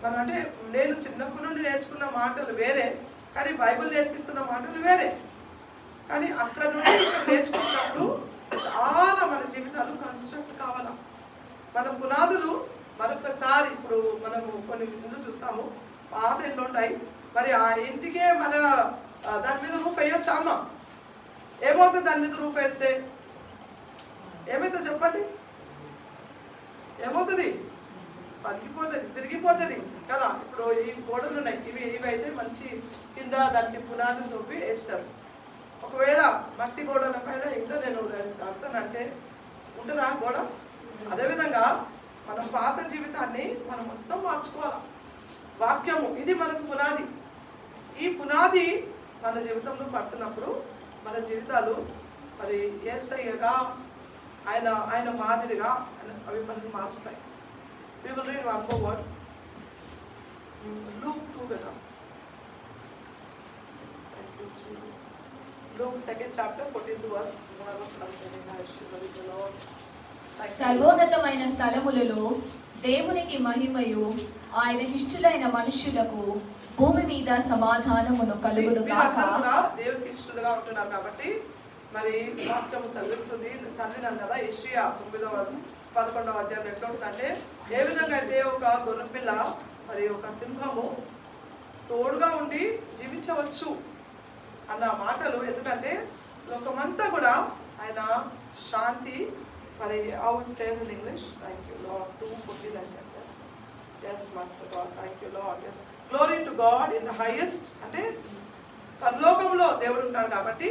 మన అంటే నేను చిన్నప్పటి నుండి నేర్చుకున్న మాటలు వేరే, కానీ బైబిల్ నేర్పిస్తున్న మాటలు వేరే. కానీ అక్కడ నుండి ఇక్కడ నేర్చుకున్నప్పుడు చాలా మన జీవితాలు కన్స్ట్రక్ట్ కావాలా. మన పునాదులు మరొకసారి ఇప్పుడు మనము కొన్ని ఇల్లు చూస్తాము, పాత ఇండ్లు ఉంటాయి. మరి ఆ ఇంటికే మన దాని మీద రూఫ్ వేయొచ్చా అమ్మ? ఏమవుతుంది దాని మీద రూఫ్ వేస్తే? ఏమవుతుంది చెప్పండి? ఏమవుతుంది? పలిగిపోతుంది, తిరిగిపోతుంది కదా. ఇప్పుడు ఈ గోడలు ఉన్నాయి, ఇవి అయితే మంచి కింద దానికి పునాదులు తొప్పి వేసినారు. ఒకవేళ మట్టి గోడల పైన ఇంకా నేను కడతానంటే ఉంటుందా గోడ? అదేవిధంగా మనం పాత జీవితాన్ని మనం మొత్తం మార్చుకోవాలి. వాక్యము ఇది మనకు పునాది. ఈ పునాది మన జీవితంలో పడుతున్నప్పుడు మన జీవితాలు మరి యేసయ్యగా ఆయన మాదిరిగా అవి మనల్ని మార్చుతాయి. We will read one more word. Luke 2 కదా. Thank you Jesus. Luke 2nd chapter 14th verse. సర్వోన్నతమైన స్థలములలో దేవునికి మహిమయు ఆయనకిష్టులైన మనుష్యులకు భూమి మీద సమాధానమును కలుగును గాక. దేవునికి ఇష్టలుగా ఉంటున్నారు కాబట్టి మరి వాక్యం చదివిస్తుంది. చదివినాం కదా యెషయా 9-11 అధ్యాయం ఎట్లా ఉంటుందంటే ఏ విధంగా అయితే ఒక గొర్రెపిల్ల మరి ఒక సింహము తోడుగా ఉండి జీవించవచ్చు అన్న మాటలు. ఎందుకంటే లోకమంతా కూడా ఆయన శాంతి మరి how it says in English, thank you Lord, 2:14 I said yes master God, thank you Lord, yes glory to God in the highest. అంటే పరలోకంలో దేవుడు ఉంటాడు కాబట్టి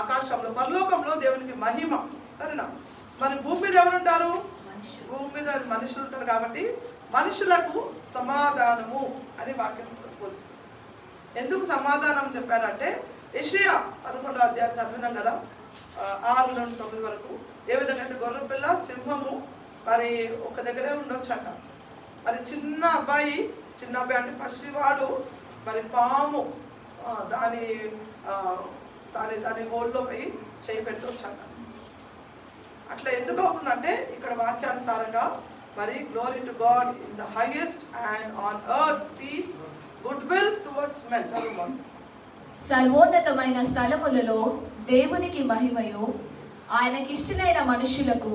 ఆకాశంలో పరలోకంలో దేవునికి మహిమ, సరేనా. మరి భూమి మీద ఎవరు ఉంటారు? భూమి మీద మనుషులు ఉంటారు కాబట్టి మనుషులకు సమాధానము అని వాక్యం పోలుస్తుంది. ఎందుకు సమాధానం చెప్పారంటే యెషయా 11వ అధ్యాయం చదివినాం కదా 6-9 వరకు. ఏ విధంగా అయితే గొర్రెపిల్ల సింహము మరి ఒక దగ్గరే ఉండొచ్చంట. మరి చిన్న అబ్బాయి అంటే పసివాడు మరి పాము దాని హోల్లో పోయి చేయి పెట్టొచ్చంట. అట్లా ఎందుకు అవుతుందంటే ఇక్కడ వాక్యానుసారంగా మరి glory to God in the highest and on earth peace good will towards men. సర్వోన్నతమైన స్థలములలో దేవునికి మహిమయు ఆయనకిష్టులైన మనుషులకు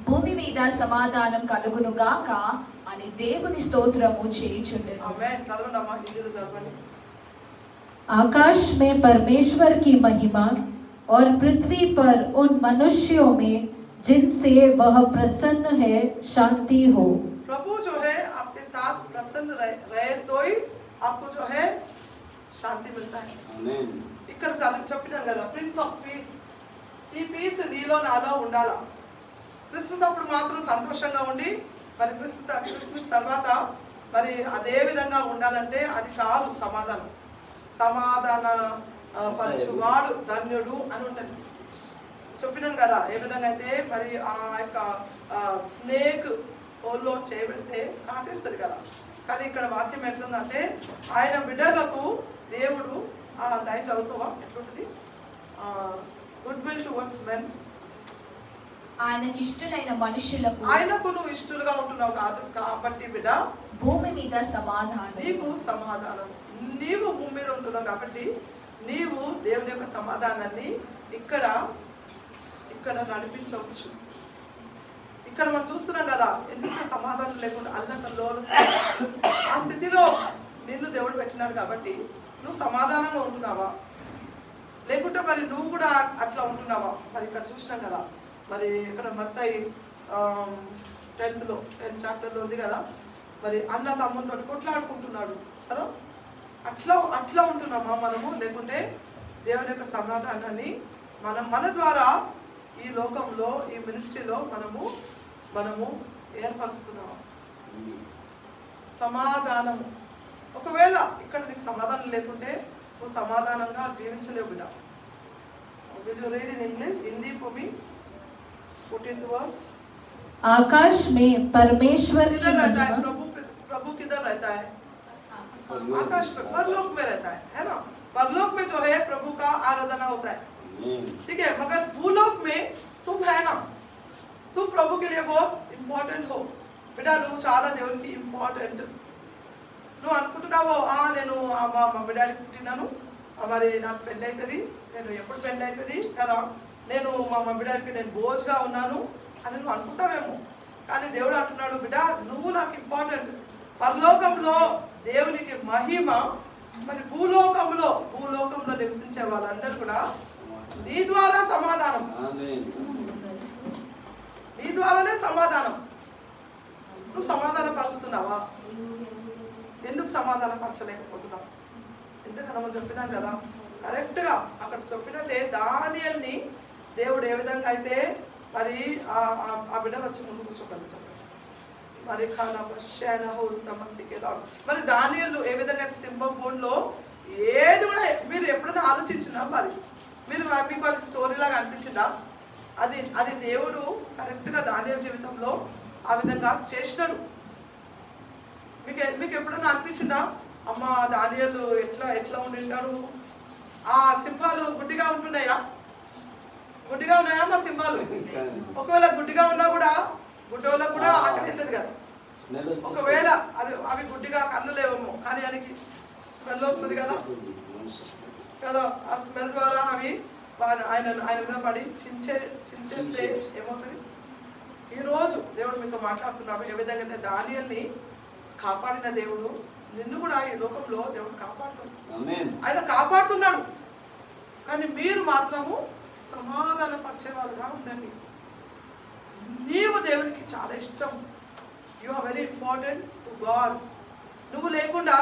భూమి మీద సమాధానం కలుగును గాక అని దేవుని స్తోత్రము చేయుచుండెను. ఆమేన్. చదవండి అమ్మా, హిందీలో చదవండి. आकाश में परमेश्वर की महिमा और पृथ्वी पर उन मनुष्यों में जिनसे वह प्रसन्न है शांति हो. प्रभु जो है आपके साथ प्रसन्न रहे तो ही आपको जो है शांति मिलता है. आमीन. ఇక్కడ చెప్పినాం కదా ప్రిన్స్ ఆఫ్ పీస్. ఈ పీస్ నీలో నాలో ఉండాలా. క్రిస్మస్ అప్పుడు మాత్రం సంతోషంగా ఉండి మరి క్రిస్మస్ తర్వాత మరి అదే విధంగా ఉండాలంటే అది కాదు సమాధానం. సమాధాన పరచువాడు ధన్యుడు అని ఉంటుంది. చెప్పినాను కదా ఏ విధంగా అయితే మరి ఆ యొక్క స్నేక్ హోల్లో చేయబెడితే కాటేస్తుంది కదా. కానీ ఇక్కడ వాక్యం ఎట్లుందంటే ఆయన బిడ్డలకు దేవుడు ఆ లైన్ చదువుతావా ఎట్లుంటుంది? Good will towards men. ఆయనకి ఇష్టలైన మనుషులకు ఆయనకు నువ్వు ఇష్టలుగా ఉంటున్నావు కాదు కాబట్టి బిడ్డ భూమి మీద సమాధానం. నీకు సమాధానం. నీవు భూమి మీద ఉంటున్నావు కాబట్టి నీవు దేవుని యొక్క సమాధానాన్ని ఇక్కడ నడిపించవచ్చు. ఇక్కడ మనం చూస్తున్నాం కదా, ఎందుకు సమాధానం లేకుండా అల్లకల్లో ఆ స్థితిలో నిన్ను దేవుడు పెట్టినాడు కాబట్టి నువ్వు సమాధానంగా ఉంటున్నావా, లేకుంటే మరి నువ్వు కూడా అట్లా ఉంటున్నావా? మరి ఇక్కడ చూసినాం కదా, మరి ఇక్కడ మత్తయి 10th చాప్టర్లో ఉంది కదా, మరి అన్న తమ్ముతో కొట్లాడుకుంటున్నాడు కదా, అట్లా ఉంటున్నామా మనము? లేకుంటే దేవుని యొక్క సమాధానాన్ని మన ద్వారా ఈ లోకంలో ఈ మినిస్ట్రీలో మనము ఏర్పరుస్తున్నాము. సమాధానము. ఒకవేళ ఇక్కడ నీకు సమాధానం లేకుంటే నువ్వు సమాధానంగా జీవించలేవు బిడ్డ. Will you read in English? Hindi for me. 14th verse. आकाश में परमेश्वर की किधर रहता है महिमा। प्रभु किधर रहता है? आकाश में, परलोक में रहता है ना? परलोक में जो है प्रभु का आराधना होता है, ठीक है। मगर भूलोक में तुम है ना, तुम प्रभु के लिए बहुत इंपॉर्टेंट हो बेटा. నువ్వు చాలా దేవునికి ఇంపార్టెంట్. నువ్వు అనుకుంటున్నావు నేను మా మమ్మీ డాడీకి పుట్టినాను, మరి నాకు పెళ్ళి అవుతుంది, నేను ఎప్పుడు పెళ్ళి అవుతుంది కదా, నేను మా మమ్మీ డాడీకి నేను బోజ్గా ఉన్నాను అని నువ్వు అనుకుంటావేమో. కానీ దేవుడు అంటున్నాడు బిడ్డ, నువ్వు నాకు ఇంపార్టెంట్. పరలోకంలో దేవునికి మహిమ, మరి భూలోకంలో నివసించే వాళ్ళందరూ కూడా నీ ద్వారా సమాధానం, నీ ద్వారానే సమాధానం. నువ్వు సమాధానం పరుస్తున్నావా? ఎందుకు సమాధానం పరచలేకపోతున్నావు? ఎందుకన్నా మనం చెప్పినాం కదా, కరెక్ట్గా అక్కడ చెప్పినట్టే దానియల్ని దేవుడు ఏ విధంగా అయితే మరి ఆ బిడ్డను వచ్చి ముందు కూర్చోగలరు చెప్పండి. మరి మరి దానియలు ఏ విధంగా అయితే సింహబోన్లో ఏది కూడా మీరు ఎప్పుడైనా ఆలోచించినా మరి మీకు అది స్టోరీ లాగా అనిపించిందా? అది దేవుడు కరెక్ట్గా దానియలు జీవితంలో ఆ విధంగా చేసినాడు. మీకు ఎప్పుడైనా అనిపించిందా అమ్మ దానియలు ఎట్లా ఉండింటాడు? ఆ సింహాలు గుడ్డిగా ఉంటున్నాయా మా సింహాలు? ఒకవేళ గుడ్డిగా ఉన్నా కూడా గుడ్డోళ్ళకు కూడా ఆకలి అవుతుంది కదా. ఒకవేళ అవి గుడ్డిగా కన్ను లేవేమో, కానీ ఆయనకి స్మెల్ వస్తుంది కదా. ఆ స్మెల్ ద్వారా అవి ఆయన మీద పడి చించేస్తే ఏమవుతుంది? ఈరోజు దేవుడు మీతో మాట్లాడుతున్నాడు. ఏ విధంగా అయితే దానియల్ని కాపాడిన దేవుడు నిన్ను కూడా ఈ లోకంలో దేవుడు కాపాడుతున్నాడు. ఆయన కాపాడుతున్నాడు, కానీ మీరు మాత్రము సమాధాన పరిచేవాళ్ళుగా ఉండండి. నీవు దేవునికి చాలా ఇష్టం. You are very important to God. నువ్వు లేకుండా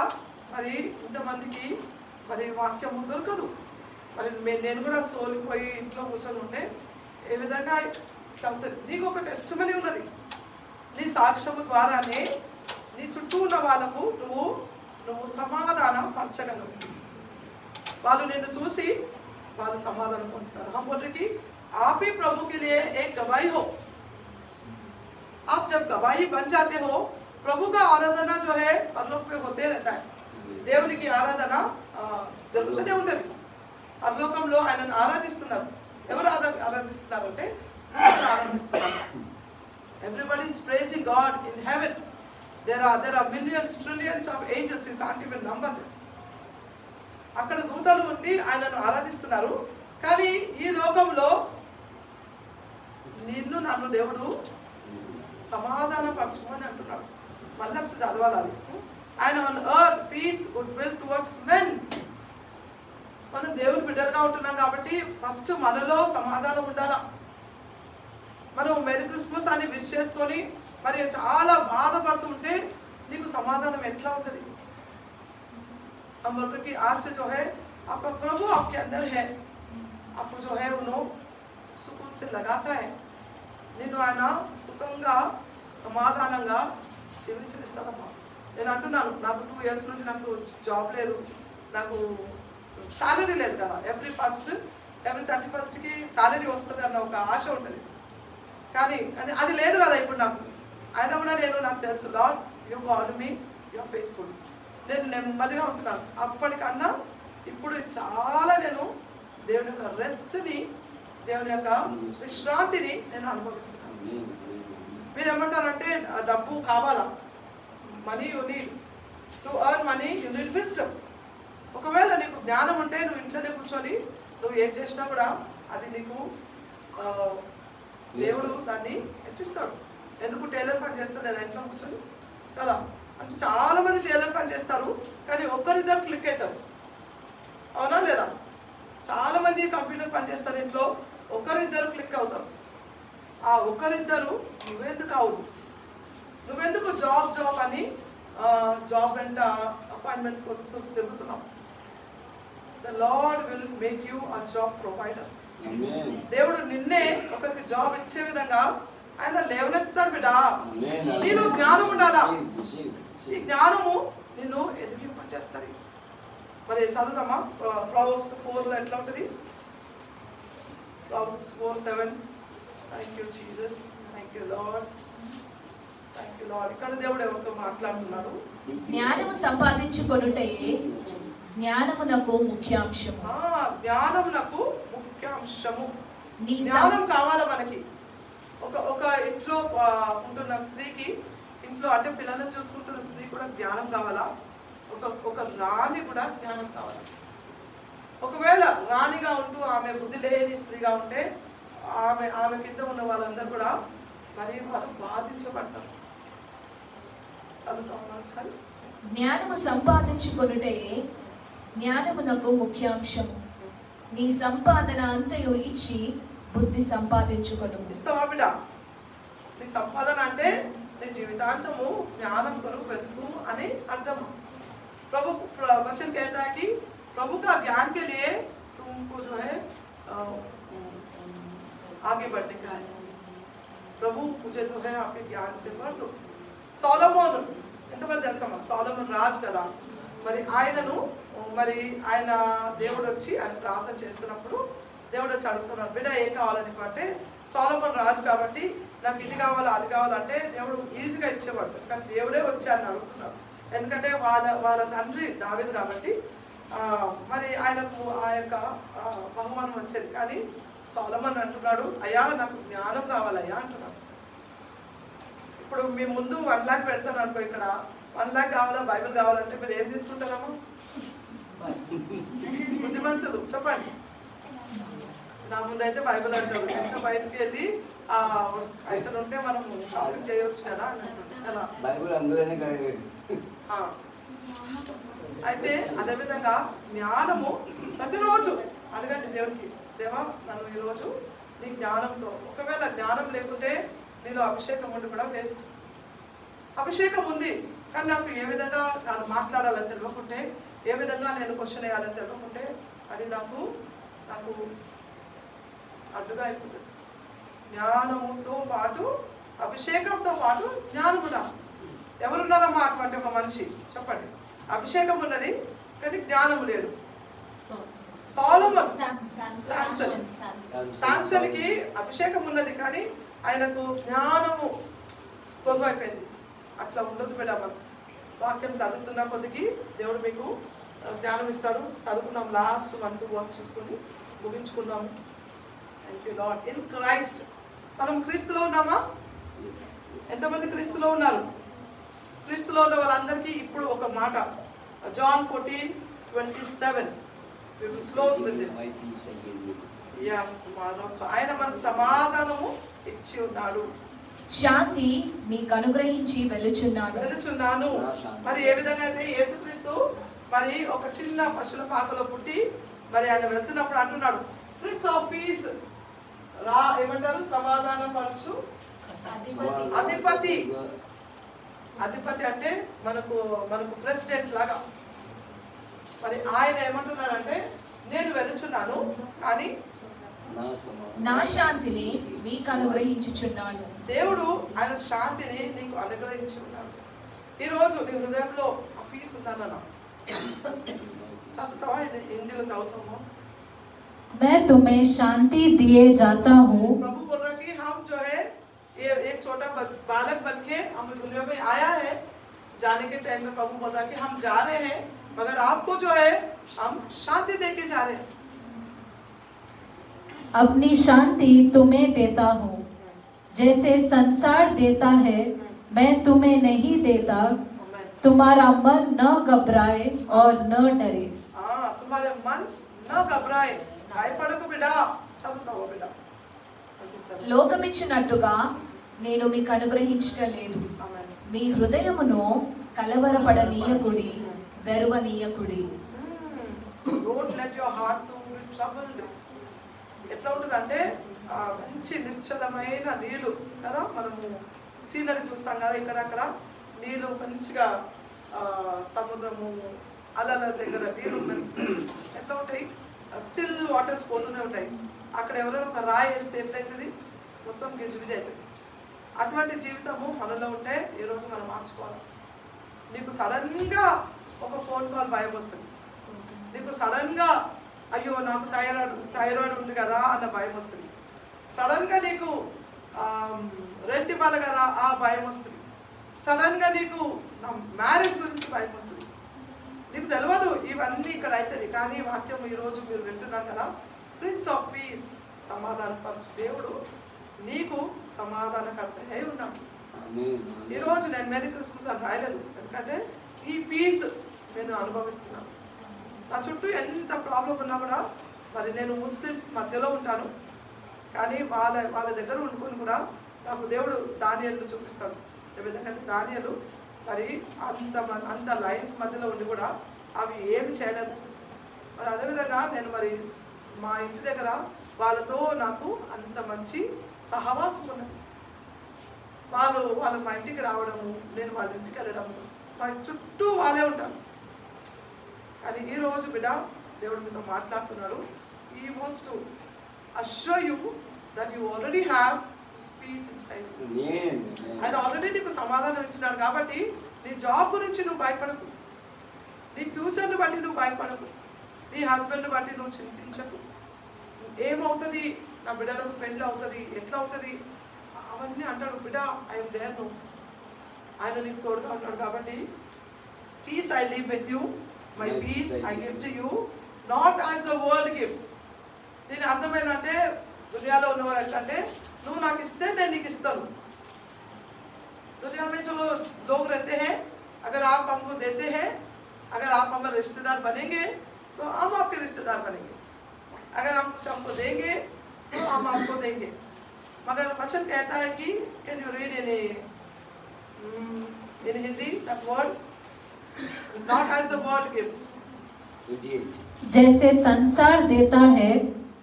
మరి ఇంతమందికి మరి వాక్యము దొరకదు. మరి నేను కూడా సోలిపోయి ఇంట్లో కూర్చొని ఉంటే ఏ విధంగా ఇట్లా అవుతుంది? నీకు ఒక టెస్టిమనీ ఉన్నది. నీ సాక్ష్యము ద్వారానే నీ చుట్టూ ఉన్న వాళ్ళకు నువ్వు సమాధానం పరచగలవు. వాళ్ళు నిన్ను చూసి వాళ్ళు समाधान पहुंचता। हम बोल रहे कि आप ही प्रभु के लिए एक गवाही हो। आप जब गवाही बन जाते हो, प्रभु का आराधना जो है परलोक पे होते रहता है। దేవుని की ఆరాధన జరుగుతూనే ఉంటుంది। పరలోకంలో ఆయనను ఆరాధిస్తున్నారు। ఎవరు ఆరాధిస్తున్నారు అంటే ఆరాధిస్తున్నారు। Everybody is praising God in heaven. There are millions, trillions of angels, you can't even number them. అక్కడ దూతలు ఉండి ఆయనను ఆరాధిస్తున్నారు। కానీ ఈ లోకంలో నన్ను దేవుడు సమాధానపరచమని అంటున్నాడు। మళ్ళీ ఒకసారి చదవాలి అది। ఆయన on earth peace good will towards men. మనం దేవుని బిడ్డలుగా ఉంటున్నాం కాబట్టి ఫస్ట్ మనలో సమాధానం ఉండాలా। మనం మెరీ క్రిస్మస్ అని విష్ చేసుకొని మరి చాలా బాధపడుతుంటే నీకు సమాధానం ఎట్లా ఉంటుంది? हम बोल रहे कि आज से जो है आपका प्रभु आपके अंदर है, आपको जो है उन्हों सुकून से लगाता है। నిన్ను ఆయన సుఖంగా సమాధానంగా జీవించనిస్తాడమ్మా। నేను అంటున్నాను, నాకు 2 years నుండి నాకు జాబ్ లేదు, నాకు సాలరీ లేదు కదా। ఎవ్రీ 31st సాలరీ వస్తుంది అన్న ఒక ఆశ ఉంటుంది, కానీ అది లేదు కదా ఇప్పుడు నాకు। అయినా కూడా నాకు తెలుసు, Lord you call me, you are faithful. నేను నెమ్మదిగా ఉంటున్నాను। అప్పటికన్నా ఇప్పుడు చాలా నేను దేవుని యొక్క రెస్ట్ని, దేవుని యొక్క విశ్రాంతిని నేను అనుభవిస్తున్నాను. మీరు ఏమంటారంటే డబ్బు కావాలా? Money you need to earn money, you need wisdom. ఒకవేళ నీకు జ్ఞానం ఉంటే నువ్వు ఇంట్లోనే కూర్చొని నువ్వు ఏం చేసినా కూడా అది నీకు దేవుడు దాన్ని హెచ్చిస్తాడు. ఎందుకు టైలర్ పని చేస్తలేరా ఇంట్లో కూర్చొని కదా? అంటే చాలా మంది టైలర్ పని చేస్తారు, కానీ ఒక్కరిద్దరు క్లిక్ అవుతారు. అవునా లేదా? చాలా మంది కంప్యూటర్ పని చేస్తారు ఇంట్లో, ఒకరిద్దరు క్లిక్ అవుతారు. ఆ ఒకరిద్దరు నువ్వెందుకు అవదు? నువ్వెందుకు జాబ్ అని జాబ్ వెంట అపాయింట్మెంట్ కోసం తిరుగుతున్నావు? The lord will make you a job provider. దేవుడు నిన్నే ఒకరికి జాబ్ ఇచ్చే విధంగా ఆయన లేవనెత్తుతాడు బిడ్డ. నీలో జ్ఞానం ఉండాలా? ఈ జ్ఞానము నిన్ను ఎదిగింపచేస్తుంది. మరి చదువుదామా? ప్రావర్బ్స్ 4లో ఎట్లా ఉంటుంది? Proverbs 4:7. Thank you Jesus, thank you Lord, thank you lord. ఇక్కడ దేవుడు ఎవరితో మాట్లాడుతున్నాడు? జ్ఞానము సంపాదించుకొనుటే జ్ఞానమునకు ముఖ్యాంశము. జ్ఞానమునకు ముఖ్యాంశము. జ్ఞానం కావాలా మనకి? ఒక ఇంట్లో ఉంటున్న స్త్రీకి, ఇంట్లో అంటే పిల్లలను చూసుకుంటున్న స్త్రీ కూడా జ్ఞానం కావాలా? ఒక రాణి కూడా జ్ఞానం కావాలి. ఒకవేళ రాణిగా ఉంటూ ఆమె బుద్ధి లేని స్త్రీగా ఉంటే ఆమె కింద ఉన్న వాళ్ళందరూ కూడా మరి వాళ్ళు బాధించబడతారు. చదువుతాం ఒకసారి. జ్ఞానము సంపాదించుకొనుటే జ్ఞానమునకు ముఖ్యాంశము. నీ సంపాదన అంతయు ఇచ్చి బుద్ధి సంపాదించుకొను. ఇస్తావా బిడ్డ? నీ సంపాదన అంటే నీ జీవితాంతము జ్ఞానం కొరకు వెతుకు అని అర్థం. प्रभु वचन कहता है कि प्रभु का ज्ञान के लिए तुमको जो है आगे बढ़ने का है. प्रभु मुझे जो है आपके ज्ञान से भर दो. సొలొమోను ఎంతమంది తెలుసమ్మా? సొలొమోను రాజు కదా. మరి ఆయనను ఆయన దేవుడు వచ్చి ఆయన ప్రార్థన చేస్తున్నప్పుడు దేవుడు వచ్చి అడుగుతున్నాడు, బిడ్డ ఏం కావాలని? అంటే సొలొమోను రాజు కాబట్టి నాకు ఇది కావాలి అది కావాలంటే దేవుడు ఈజీగా ఇచ్చేవాడు. కానీ దేవుడే వచ్చి ఆయన అడుగుతున్నాడు. ఎందుకంటే వాళ్ళ తండ్రి దావీదు కాబట్టి మరి ఆయనకు ఆ యొక్క బహుమానం వచ్చేది. కానీ సొలొమోను అంటున్నాడు, అయ్యా నాకు జ్ఞానం కావాలయ్యా అంటున్నాడు. ఇప్పుడు మీ ముందు 1 lakh పెడతాను అనుకో, ఇక్కడ 1 lakh కావాలా, బైబిల్ కావాలంటే మీరు ఏం తీసుకుంటారమ్మా? బుద్ధిమంతులు చెప్పండి. నా ముందైతే బైబిల్ అంటారు. ఇంకా బయటకు వెళ్ళి పైసలు ఉంటే మనం షాపింగ్ చేయవచ్చు కదా కదా. అయితే అదేవిధంగా జ్ఞానము ప్రతిరోజు అడగండి దేవునికి, దేవా నన్ను ఈరోజు నీ జ్ఞానంతో. ఒకవేళ జ్ఞానం లేకుంటే నీలో అభిషేకం ఉండి కూడా వేస్ట్. అభిషేకం ఉంది కానీ నాకు ఏ విధంగా ನಾನು మాట్లాడాలని తెలియకుంటే, ఏ విధంగా నేను క్వశ్చన్ వేయాలని తెలియకుంటే అది నాకు అడ్డుగా అయిపోతుంది. జ్ఞానముతో పాటు అభిషేకంతో పాటు జ్ఞానం కూడా. ఎవరున్నారమ్మా అటువంటి ఒక మనిషి చెప్పండి? అభిషేకం ఉన్నది కానీ జ్ఞానం లేడు. సొలొమోన్, శాంసన్కి అభిషేకం ఉన్నది కానీ ఆయనకు జ్ఞానము పొదువైపోయింది. అట్లా ఉండదు బిడ్డ. మనం వాక్యం చదువుతున్న కొద్దికి దేవుడు మీకు జ్ఞానం ఇస్తాడు. చదువుకుందాం. లాస్ట్ 1-2 వర్స్ చూసుకొని ముగించుకుందాము. Thank you Lord. In Christ. మనం క్రీస్తులో ఉన్నామా? ఎంతమంది క్రీస్తులో ఉన్నారు? క్రీస్తులో ఉన్న వాళ్ళందరికీ ఇప్పుడు ఒక మాట, John 14:27. We will close with this. Yes, ఆయన మనకు సమాధానము ఇచ్చి ఉన్నాడు. శాంతి మీకు అనుగ్రహించి వెలుచున్నాను. మరి ఏ విధంగా అయితే యేసుక్రీస్తు మరి ఒక చిన్న పశువుల పాకలో పుట్టి మరి ఆయన వెళ్తున్నప్పుడు అంటున్నాడు, ప్రిన్స్ ఆఫ్ పీస్ రా, ఏమంటారు? సమాధాన పరచు అధిపతి. అధిపతి అంటే మనకు ప్రెసిడెంట్ లాగా. మరి ఆయన ఏమంటున్నాడంటే నేను వెలుచున్నాను కానీ నా శాంతిని మీకు అనుగ్రహించుచున్నాను. దేవుడు ఆయన శాంతిని నీకు అనుగ్రహించి ఉన్నాడు. ఈరోజు నీ హృదయంలో ఆ పీస్ ఉందన్న చదువుతావా? హిందీలో చదువుతామా? मैं तुम्हें शांति दिए जाता हूँ. प्रभु बोल रहा कि हम जो है ये एक छोटा बालक बन के हम दुनिया में आया है, जाने के टाइम में प्रभु बोल रहा है कि हम जा रहे हैं मगर आपको जो है हम शांति देके जा रहे हैं। अपनी शांति तुम्हें देता हूँ, जैसे संसार देता है मैं तुम्हें नहीं देता। तुम्हारा मन न घबराए और न डरे। हाँ, तुम्हारे मन न घबराए, భయపడకు బిడ్డ, చదువుతావా బిడ్డ? లోకమిచ్చినట్టుగా నేను మీకు అనుగ్రహించటం లేదు. ఆమేన్. మీ హృదయమును కలవరపడనీయకుడి, వెరువనీయకుడి. Don't let your heart to be troubled. ఎట్లా ఉంటుందంటే మంచి నిశ్చలమైన నీళ్ళు కదా, మనము సీనరీ చూస్తాం కదా, ఇక్కడక్కడ నీళ్ళు మంచిగా సముద్రము అలల దగ్గర నీళ్ళు ఎట్లా ఉంటాయి, స్టిల్ వాటర్స్ పోతూనే ఉంటాయి. అక్కడ ఎవరైనా ఒక రాయి వేస్తే ఎట్లయితుంది, మొత్తం గిజుగిజి అవుతుంది. అటువంటి జీవితము మనలో ఉంటే ఈరోజు మనం మార్చుకోవాలి. నీకు సడన్గా ఒక ఫోన్ కాల్ భయం వస్తుంది, నీకు సడన్గా అయ్యో నాకు థైరాయిడ్ ఉంది కదా అన్న భయం వస్తుంది, సడన్గా నీకు రెంట్ ఇవ్వాలి కదా ఆ భయం వస్తుంది, సడన్గా నీకు నా మ్యారేజ్ గురించి భయం వస్తుంది. నీకు తెలియదు ఇవన్నీ ఇక్కడ అవుతుంది, కానీ వాక్యం ఈరోజు మీరు వింటున్నారు కదా, ప్రిన్స్ ఆఫ్ పీస్, సమాధానపరచు దేవుడు నీకు సమాధానకర్త అయి ఉన్నాడు. ఈరోజు నేను మెరీ క్రిస్మస్ అని రాయలేదు, ఎందుకంటే ఈ పీస్ నేను అనుభవిస్తున్నాను. నా చుట్టూ ఎంత ప్రాబ్లం ఉన్నా కూడా, మరి నేను ముస్లిమ్స్ మధ్యలో ఉంటాను, కానీ వాళ్ళ దగ్గర ఉండుకొని కూడా నాకు దేవుడు దానియేలు చూపిస్తాడు. ఏ విధంగా దానియేలు మరి అంత లైన్స్ మధ్యలో ఉండి కూడా అవి ఏమి చేయలేదు. మరి అదేవిధంగా నేను మరి మా ఇంటి దగ్గర వాళ్ళతో నాకు అంత మంచి సహవాసం ఉన్నది. వాళ్ళు మా ఇంటికి రావడము, నేను వాళ్ళ ఇంటికి వెళ్ళడము, మరి చుట్టూ వాళ్ళే ఉంటారు. కానీ ఈరోజు బిడ్డ దేవుడు మీతో మాట్లాడుతున్నాడు. He wants to assure you that you already have peace inside. ఆయన ఆల్రెడీ నీకు సమాధానం ఇచ్చినాడు. కాబట్టి నీ జాబ్ గురించి నువ్వు భయపడకు, నీ ఫ్యూచర్ని బట్టి నువ్వు భయపడకు, నీ హస్బెండ్ని బట్టి నువ్వు చింతించకు. ఏమవుతుంది, నా బిడ్డలకు పెళ్ళి అవుతుంది, ఎట్లా అవుతుంది అవన్నీ అంటాడు. బిడ్డ ఐఎమ్ దేర్, నువ్వు ఆయన నీకు తోడుగా ఉంటాడు. కాబట్టి peace I leave with you, my peace I give to you, not as the world gives. దీని అర్థం ఏంటంటే దునియాలో ఉన్నవారు ఎట్లా అంటే, నువ్వు నాకు ఇస్తే నేను నీకు ఇస్తాను. दुनिया में जो लोग रहते हैं, अगर आप हमको देते हैं, अगर आप हमारे रिश्तेदार बनेंगे तो हम आपके रिश्तेदार बनेंगे, अगर हम कुछ हमको देंगे तो हम आपको देंगे. मगर वचन कहता है कि can you read in Hindi that word, not as the world gives. जैसे संसार देता है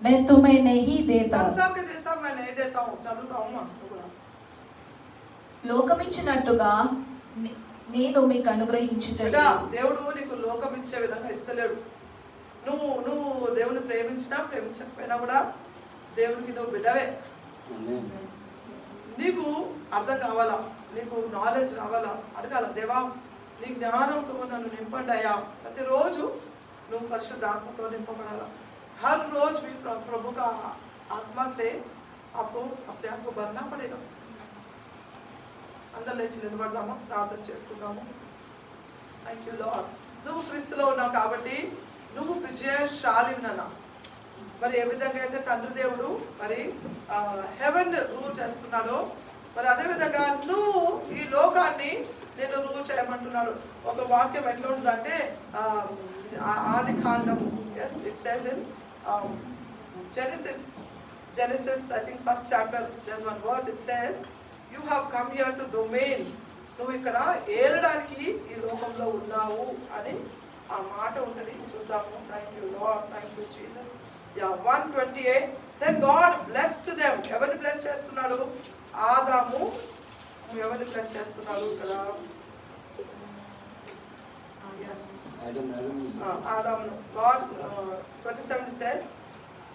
मैं तुम्हें नहीं देता. संसार के जैसा मैं नहीं देता हूँ. चलता हूँ माँ. లోకమిచ్చినట్టుగా నేను మీకు అనుగ్రహించటం బిడ్డ, లేదు. దేవుడు నీకు లోకం ఇచ్చే విధంగా ఇస్తలేడు. నువ్వు దేవుని ప్రేమించినా ప్రేమించకపోయినా కూడా దేవునికి నువ్వు బిడ్డవే. నీకు అర్థం కావాలా, నీకు నాలెడ్జ్ రావాలా, అడగాల దేవా నీ జ్ఞానంతో నన్ను నింపండి అయ్యా. ప్రతిరోజు నువ్వు పరిశుద్ధ ఆత్మతో నింపబడాలా. हर रोज भी प्रभु का आत्मा से आपको अपने आप को भरना पड़ेगा. అందరు లేచి నిలబడదామా, ప్రార్థన చేసుకుందాము. Thank you lord. నువ్వు క్రీస్తులో ఉన్నావు కాబట్టి నువ్వు విజయశాలి నాన్న. మరి ఏ విధంగా అయితే తండ్రి దేవుడు మరి హెవెన్ రూల్ చేస్తున్నాడో, మరి అదేవిధంగా నువ్వు ఈ లోకాన్ని నేను రూల్ చేయమంటున్నాడు. ఒక వాక్యం ఎట్లా ఉంటుందంటే ఆది కాండము, as it says in Genesis I think first chapter, there's one verse, it says you have come here to domain. నువ్వు ఇక్కడ ఏలడానికి ఈ లోకంలో ఉన్నావు అని ఆ మాట ఉంటుంది. చూద్దాము. Thank you Lord, thank you Jesus. 1:28 then God blessed them. ఎవరిని బ్లెస్ చేస్తున్నాడు? ఆదాము. ఎవరిని బ్లెస్ చేస్తున్నాడు ఇక్కడ? ఎస్, ఆదాము. God 27 it says,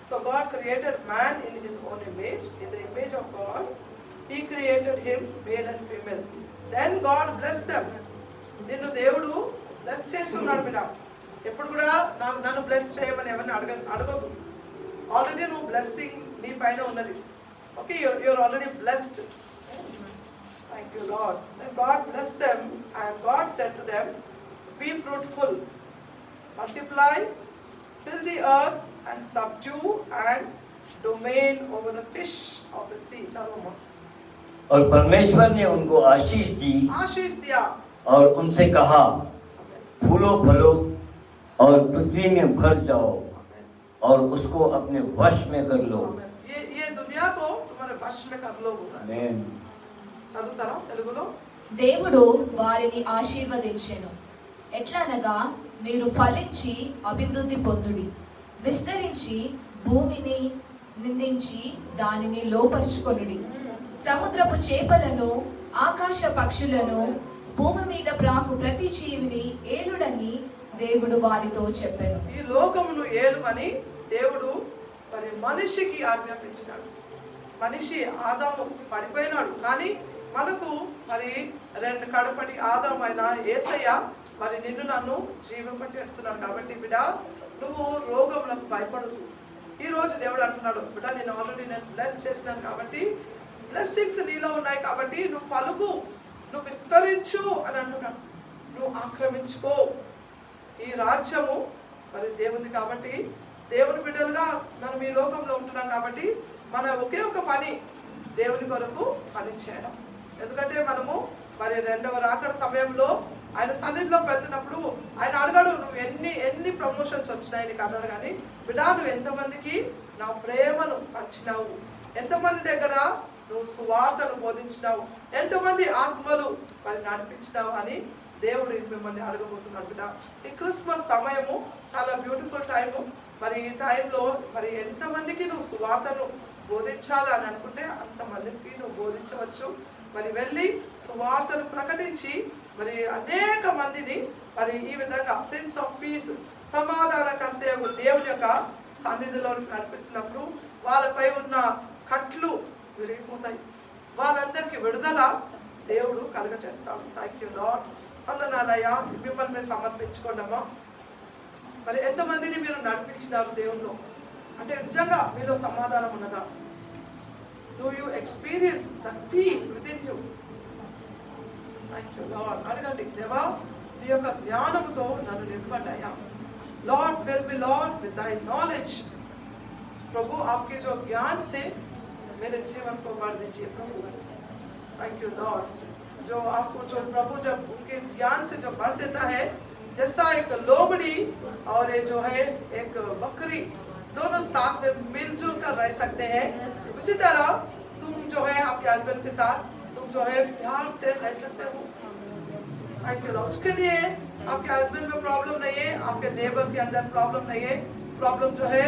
so God created man in his own image, in the image of God he created him, male and female. Then God blessed them. నిన్ను దేవుడు bless చేసి ఉన్నాడు బిడ్డ. ఎప్పుడు కూడా నన్ను బ్లెస్ చేయమని ఎవరిని అడగదు. ఆల్రెడీ నువ్వు బ్లెస్సింగ్ నీ పైన ఉన్నది. Okay, you're already blessed. Thank you, Lord. Then God blessed them, and God said to them, be fruitful, multiply, fill the earth, and subdue, and domain over the fish of the sea. चलो और परमेश्वर ने उनको आशीष दी आशीष दिया और उनसे कहा, फूलो फलो और पृथ्वी में भर जाओ और उसको अपने वश में कर लो। ये दुनिया को तुम्हारे वश में कर लो। आमीन। చదువుతారా తెలుగులో? దేవుడు వారిని ఆశీర్వదించెను. ఎట్లనగా మీరు ఫలించి అభివృద్ధి పొందుడి, విస్తరించి భూమిని నిండించి దానిని లోపరుచుకొనుడి, సముద్రపు చేపలను ఆకాశ పక్షులను భూమి మీద ప్రాకు ప్రతి జీవిని ఏలుడని దేవుడు వారితో చెప్పెను. ఈ లోకమును ఏలుమని దేవుడు మరి మనిషికి ఆజ్ఞాపించినాడు. మనిషి ఆదాము పడిపోయినాడు, కానీ మనకు మరి రెండు కడపటి ఆదామైన యేసయ్య మరి నిన్ను నన్ను జీవింపచేస్తున్నాడు. కాబట్టి బిడ్డ, నువ్వు రోగములకు భయపడదు. ఈ రోజు దేవుడు అంటున్నాడు, బిడ్డ నేను ఆల్రెడీ బ్లెస్ చేసినాను కాబట్టి, బ్లెస్సింగ్స్ నీలో ఉన్నాయి కాబట్టి నువ్వు పలుకు, నువ్వు విస్తరించు అని అంటున్నాడు. నువ్వు ఆక్రమించుకో. ఈ రాజ్యము మరి దేవుంది కాబట్టి, దేవుని బిడ్డలుగా మనం ఈ లోకంలో ఉంటున్నాం కాబట్టి మన ఒకే ఒక పని దేవుని కొరకు పని చేయడం. ఎందుకంటే మనము మరి రెండవ రాకడ సమయంలో ఆయన సన్నిధిలోకి వెళ్తున్నప్పుడు ఆయన అడగడు, నువ్వు ఎన్ని ప్రమోషన్స్ వచ్చినాయి నీకు అన్నాడు. కానీ బిడ్డ, నువ్వు ఎంతమందికి నా ప్రేమను పంచినావు, ఎంతమంది దగ్గర నువ్వు సువార్తను బోధించినావు, ఎంతమంది ఆత్మలు మరి నడిపించినావు అని దేవుడు మిమ్మల్ని అడగబోతున్నాడు. బిడ్డ, ఈ క్రిస్మస్ సమయము చాలా బ్యూటిఫుల్ టైము. మరి ఈ టైంలో మరి ఎంతమందికి నువ్వు సువార్తను బోధించాలి అని అనుకుంటే అంతమందికి నువ్వు బోధించవచ్చు. మరి వెళ్ళి సువార్తను ప్రకటించి మరి అనేక మందిని మరి ఈ విధంగా ప్రిన్స్ ఆఫ్ పీస్, సమాధానకర్త దేవుని యొక్క సన్నిధిలోకి నడిపిస్తున్నప్పుడు వాళ్ళపై ఉన్న కట్లు విరిగిపోతాయి, వాళ్ళందరికీ విడుదల దేవుడు కలుగ చేస్తాడు. Thank you lord. వందనాలయ్యా. మిమ్మల్ని మీరు సమర్పించుకోండమ్మా. మరి ఎంతమందిని మీరు నడిపించినారు దేవుల్లో? అంటే నిజంగా మీలో సమాధానం ఉన్నదా? Do you experience that peace within you? Thank you Lord. అడగండి, దేవా నీ యొక్క జ్ఞానంతో నన్ను నింపండి అయ్యా. Lord fill me Lord with thy knowledge. प्रभु आपके जो ज्ञान से मेरे जीवन को भर दीजिए प्रभु. Thank you Lord. जो आपको जो प्रभु जब उनके ज्ञान से जो भर देता है, जैसा एक लोमड़ी और ये जो है एक बकरी दोनों साथ में मिलजुल कर रह सकते हैं, उसी तरह तुम जो है आपके हस्बैंड के साथ तुम जो है प्यार से रह सकते हो. Thank you Lord. उसके लिए आपके हस्बैंड में प्रॉब्लम नहीं है, आपके नेबर के अंदर प्रॉब्लम नहीं है. प्रॉब्लम जो है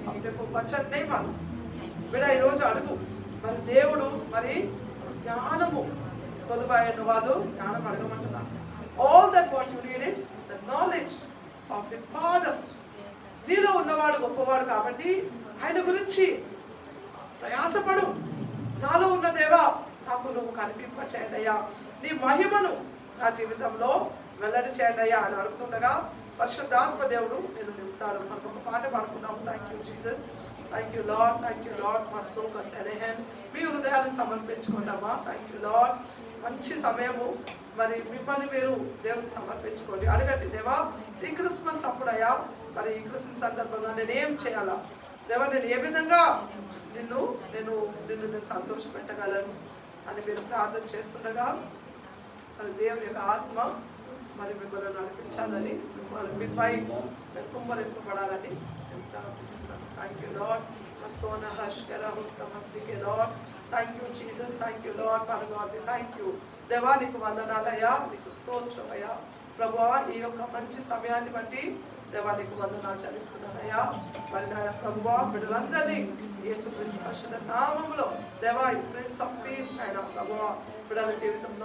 अपने को वचन नहीं मालूम. बेटा ఈ రోజు అడుగు, మరి దేవుడు మరి జ్ఞానము పొదువైన వాళ్ళు జ్ఞానం అడగమంటున్నారు. All that what you need is the knowledge of the Father. నీలో ఉన్నవాడు గొప్పవాడు కాబట్టి ఆయన గురించి ప్రయాసపడు. నాలో ఉన్న దేవా నాకు నువ్వు కనిపింప చేయండి అయ్యా, నీ మహిమను నా జీవితంలో వెల్లడి చేయండి అయ్యా అని అడుగుతుండగా పరిశుద్ధాత్మ దేవుడు నేను నింపుతాడు. మనకు ఒక పాట పాడుకున్నాము. Thank you Jesus, thank you Lord, thank you Lord. మా సోకం తెలహెన్ మీ హృదయాలను సమర్పించుకోండమ్మా. Thank you lord. మంచి సమయము. మరి మిమ్మల్ని మీరు దేవునికి సమర్పించుకోండి. అడగండి, దేవా ఈ క్రిస్మస్ అప్పుడయ్యా మరి ఈ క్రిస్మస్ సందర్భంగా నేను ఏం చేయాలా దేవా, నేను ఏ విధంగా నిన్ను సంతోషపెట్టగలను అని మీరు ప్రార్థన చేస్తుండగా మరి దేవుని యొక్క ఆత్మ మరి మిమ్మల్ని నడిపించాలని, మీపై కుమ్మరింపబడాలని నేను ప్రార్థిస్తున్నాను. Thank you Lord. సోనా హష్కరహు తమస్సికే Lord. Thank you Jesus, thank you Lord. Father God thank you. దేవా నీకు వందనాలయ్యా, నీకు స్తోత్రమయ్యా. ప్రభువా ఈ యొక్క మంచి సమయాన్ని బట్టి దేవా నీకు వందనాలు చెల్లిస్తున్నానయ్యా. మరి నాయన ప్రభువా బిడ్డలందరినీ యేసుక్రీస్తు పరిశుద్ధ నామములో దేవా ప్రిన్స్ ఆఫ్ పీస్ అయినా ప్రభువా బిడ్డల జీవితంలో